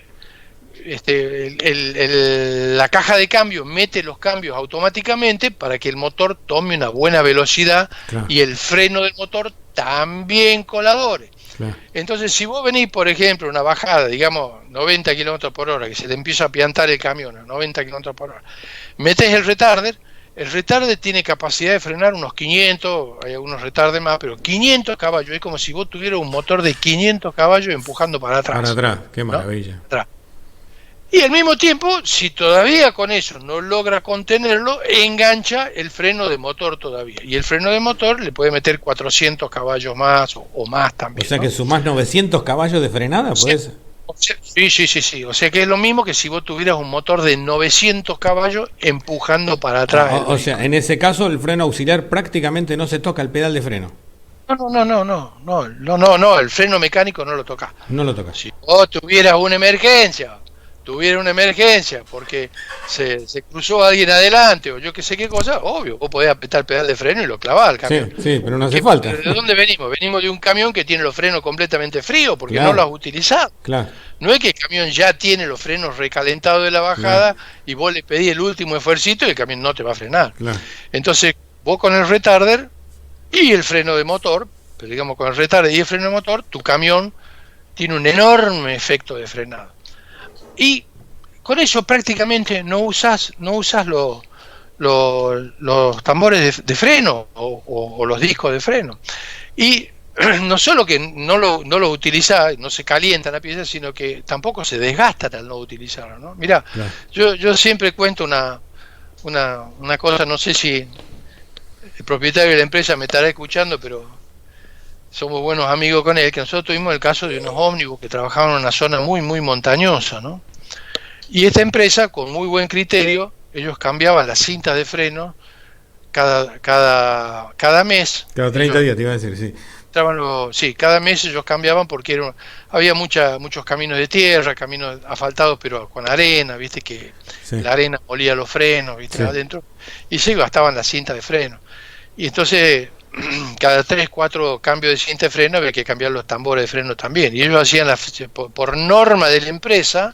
S3: la caja de cambio mete los cambios automáticamente para que el motor tome una buena velocidad,
S2: Claro.
S3: y el freno del motor también colabore.
S2: Claro.
S3: Entonces, si vos venís, por ejemplo, una bajada, digamos, 90 km por hora, que se le empieza a piantar el camión a 90 km por hora, metes el retarder tiene capacidad de frenar unos 500, hay algunos retardes más, pero 500 caballos, es como si vos tuvieras un motor de 500 caballos empujando para atrás.
S2: Para atrás, qué
S3: ¿no?
S2: maravilla.
S3: Atrás. Y al mismo tiempo, si todavía con eso no logra contenerlo, engancha el freno de motor todavía. Y el freno de motor le puede meter 400 caballos más o más también.
S2: O sea
S3: ¿no?
S2: que sumás 900 caballos de frenada, ¿podés?
S3: Sí. O sea que es lo mismo que si vos tuvieras un motor de 900 caballos empujando para atrás.
S2: O sea, en ese caso el freno auxiliar prácticamente no se toca el pedal de freno.
S3: No, el freno mecánico no lo toca.
S2: No lo tocas.
S3: Si vos tuvieras una emergencia porque se cruzó alguien adelante o yo que sé qué cosa, obvio, vos podés apretar el pedal de freno y lo clavás al camión.
S2: Sí, pero no hace falta.
S3: ¿De dónde venimos? Venimos de un camión que tiene los frenos completamente fríos porque
S2: Claro.
S3: no los has utilizado.
S2: Claro.
S3: No es que el camión ya tiene los frenos recalentados de la bajada y vos le pedís el último esfuercito y el camión no te va a frenar.
S2: Claro.
S3: Entonces, vos con el retarder y el freno de motor, pero digamos con el retarder y el freno de motor, tu camión tiene un enorme efecto de frenado. Y con eso prácticamente no usas los tambores de freno o los discos de freno. Y no solo que no lo utilizás, no se calienta la pieza, sino que tampoco se desgastan al no utilizarlo, ¿no? Mirá,
S2: Claro.
S3: yo siempre cuento una cosa, no sé si el propietario de la empresa me estará escuchando, pero somos buenos amigos con él, que nosotros tuvimos el caso de unos ómnibus que trabajaban en una zona muy, muy montañosa, ¿no? Y esta empresa, con muy buen criterio, ellos cambiaban las cintas de freno cada mes.
S2: Cada 30 días te iba a decir, sí.
S3: Sí, cada mes ellos cambiaban porque había muchos caminos de tierra, caminos asfaltados, pero con arena, viste que
S2: Sí.
S3: la arena molía los frenos, viste,
S2: Sí.
S3: adentro, y se gastaban la cinta de freno. Y entonces, cada 3, 4 cambios de cinta de freno había que cambiar los tambores de freno también. Y ellos hacían, por norma de la empresa,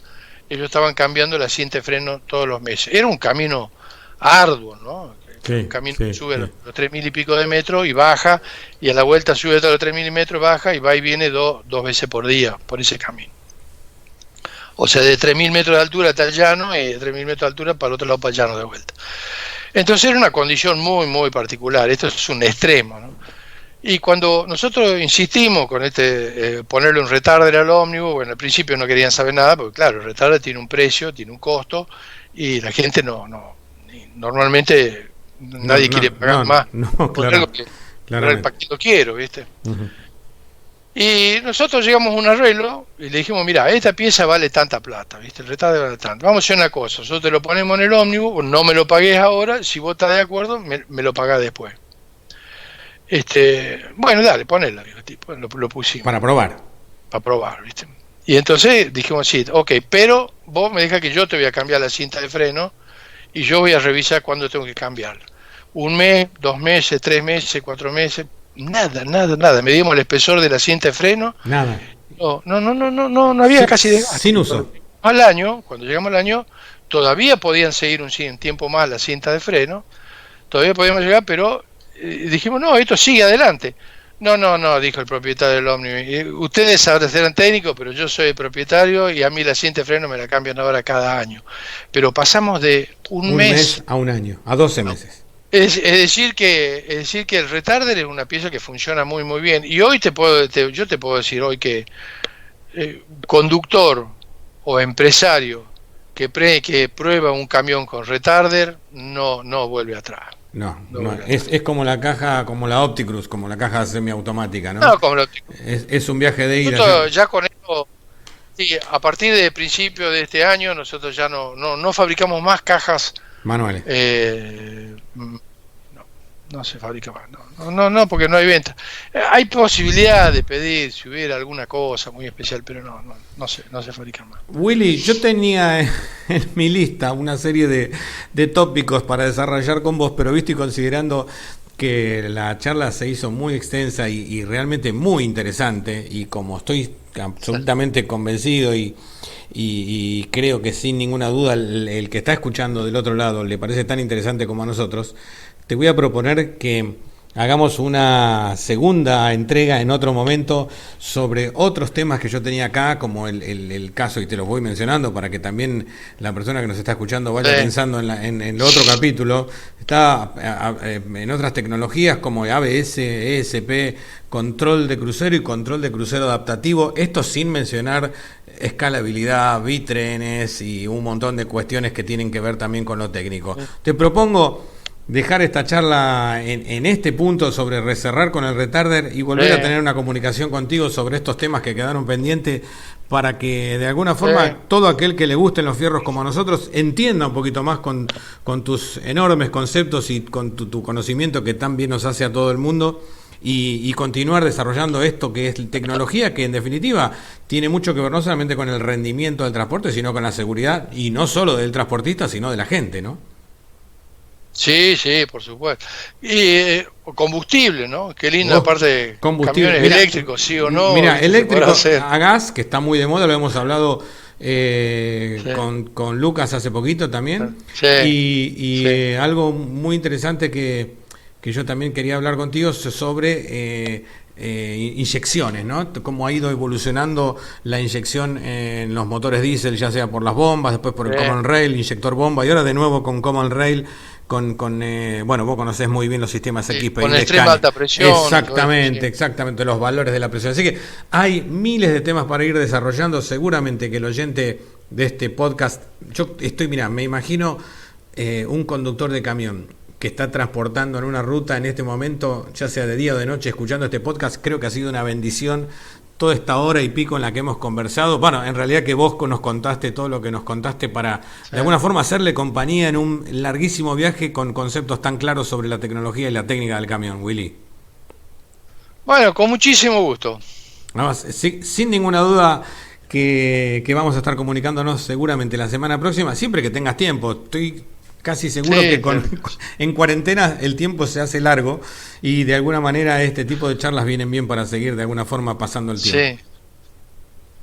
S3: ellos estaban cambiando la cinta de freno todos los meses. Era un camino arduo, ¿no?
S2: Sí,
S3: Un camino
S2: sí,
S3: que sube
S2: sí.
S3: los 3.000 y pico de metros y baja, y a la vuelta sube hasta los 3.000 metros, baja y va y viene dos veces por día por ese camino. O sea, de 3.000 metros de altura hasta el llano y de 3.000 metros de altura para el otro lado para el llano de vuelta. Entonces era una condición muy, muy particular. Esto es un extremo, ¿no? Y cuando nosotros insistimos con ponerle un retarder al ómnibus, bueno, al principio no querían saber nada, porque claro, el retarder tiene un precio, tiene un costo, y la gente normalmente nadie quiere pagar más por algo que para qué lo quiero, ¿viste?
S2: Uh-huh.
S3: Y nosotros llegamos a un arreglo y le dijimos, mira, esta pieza vale tanta plata, ¿viste? El retarder vale tanto. Vamos a hacer una cosa, nosotros te lo ponemos en el ómnibus, no me lo pagues ahora, si vos estás de acuerdo, me lo pagás después. Bueno, dale, ponelo, digo, tipo, lo pusimos.
S2: Para probar.
S3: Para probar, ¿viste? Y entonces dijimos, sí, ok, pero vos me dejas que yo te voy a cambiar la cinta de freno y yo voy a revisar cuándo tengo que cambiarla. 1 mes, 2 meses, 3 meses, 4 meses, nada. Medimos el espesor de la cinta de freno.
S2: Nada.
S3: No había casi desgaste.
S2: Sin uso.
S3: Al año, cuando llegamos al año, todavía podían seguir un tiempo más la cinta de freno, todavía podíamos llegar, pero dijimos, no, esto sigue adelante. No, dijo el propietario del ómnibus. Ustedes ahora serán técnicos, pero yo soy el propietario y a mí la cinta de freno me la cambian ahora cada año. Pero pasamos de un mes
S2: a un año, a 12 meses.
S3: Es decir que el retarder es una pieza que funciona muy muy bien. Y hoy yo te puedo decir hoy que conductor o empresario que prueba un camión con retarder no vuelve atrás.
S2: No. Es como la caja, como la Opticruz, como la caja semiautomática, ¿no?
S3: No, como la Opticruz.
S2: Es un viaje de ida.
S3: Nosotros ya con esto, sí, a partir de principio de este año, nosotros ya no fabricamos más cajas
S2: manuales.
S3: No se fabrica más, no, porque no hay venta. Hay posibilidad de pedir si hubiera alguna cosa muy especial, pero no se fabrica más.
S2: Willy, yo tenía en mi lista una serie de tópicos para desarrollar con vos, pero visto y considerando que la charla se hizo muy extensa y realmente muy interesante, y como estoy absolutamente convencido y creo que sin ninguna duda el que está escuchando del otro lado le parece tan interesante como a nosotros, te voy a proponer que hagamos una segunda entrega en otro momento sobre otros temas que yo tenía acá, como el caso, y te los voy mencionando para que también la persona que nos está escuchando vaya pensando en el otro capítulo. Está en otras tecnologías como ABS, ESP, control de crucero y control de crucero adaptativo, esto sin mencionar escalabilidad, bitrenes y un montón de cuestiones que tienen que ver también con lo técnico. Te propongo dejar esta charla en este punto sobre recerrar con el retarder y volver a tener una comunicación contigo sobre estos temas que quedaron pendientes, para que de alguna forma todo aquel que le gusten los fierros como a nosotros entienda un poquito más con tus enormes conceptos y con tu conocimiento que tan bien nos hace a todo el mundo, y continuar desarrollando esto que es tecnología que en definitiva tiene mucho que ver no solamente con el rendimiento del transporte, sino con la seguridad, y no solo del transportista sino de la gente, ¿no?
S3: Sí, por supuesto. Y combustible, ¿no? Qué linda parte de camiones eléctricos, sí o no.
S2: Mira, eléctrico a gas, que está muy de moda, lo hemos hablado con Lucas hace poquito también. Y algo muy interesante que yo también quería hablar contigo sobre inyecciones, ¿no? Cómo ha ido evolucionando la inyección en los motores diésel, ya sea por las bombas, después por el Common Rail, inyector bomba, y ahora de nuevo con Common Rail, bueno, vos conocés muy bien los sistemas XPI
S3: con extrema alta presión.
S2: Exactamente, los valores de la presión. Así que hay miles de temas para ir desarrollando. Seguramente que el oyente de este podcast, me imagino un conductor de camión que está transportando en una ruta en este momento, ya sea de día o de noche, escuchando este podcast. Creo que ha sido una bendición toda esta hora y pico en la que hemos conversado. Bueno, en realidad que vos nos contaste todo lo que nos contaste para, de alguna forma, hacerle compañía en un larguísimo viaje con conceptos tan claros sobre la tecnología y la técnica del camión, Willy.
S3: Bueno, con muchísimo gusto.
S2: Además, sin ninguna duda que vamos a estar comunicándonos seguramente la semana próxima, siempre que tengas tiempo. Estoy casi seguro que en cuarentena el tiempo se hace largo y de alguna manera este tipo de charlas vienen bien para seguir de alguna forma pasando el tiempo.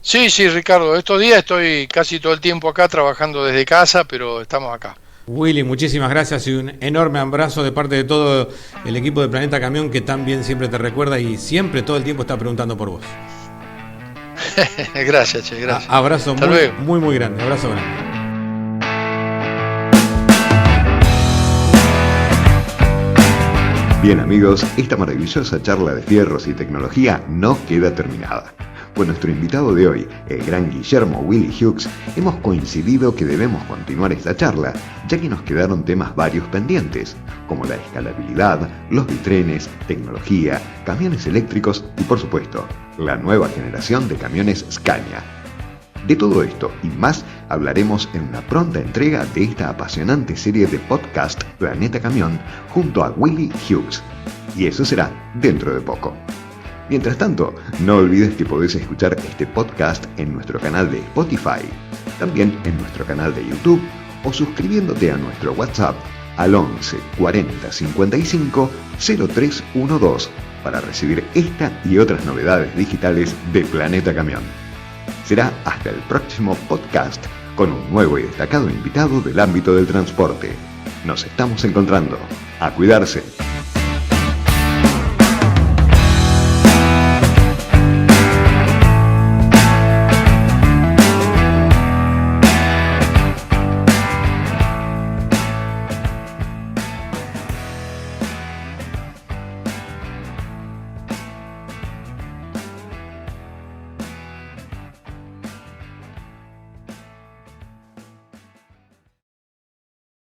S3: Sí, Ricardo, estos días estoy casi todo el tiempo acá trabajando desde casa, pero estamos acá.
S2: Willy, muchísimas gracias y un enorme abrazo de parte de todo el equipo de Planeta Camión, que tan bien siempre te recuerda y siempre todo el tiempo está preguntando por vos.
S3: Gracias, Che, gracias.
S2: Abrazo muy grande, abrazo grande.
S1: Bien amigos, esta maravillosa charla de fierros y tecnología no queda terminada. Con nuestro invitado de hoy, el gran Guillermo Willy Hughes, hemos coincidido que debemos continuar esta charla, ya que nos quedaron temas varios pendientes, como la escalabilidad, los bitrenes, tecnología, camiones eléctricos y por supuesto, la nueva generación de camiones Scania. De todo esto y más hablaremos en una pronta entrega de esta apasionante serie de podcast Planeta Camión junto a Willy Hughes. Y eso será dentro de poco. Mientras tanto, no olvides que podés escuchar este podcast en nuestro canal de Spotify, también en nuestro canal de YouTube o suscribiéndote a nuestro WhatsApp al 11 40 55 0312 para recibir esta y otras novedades digitales de Planeta Camión. Será hasta el próximo podcast con un nuevo y destacado invitado del ámbito del transporte. Nos estamos encontrando. A cuidarse.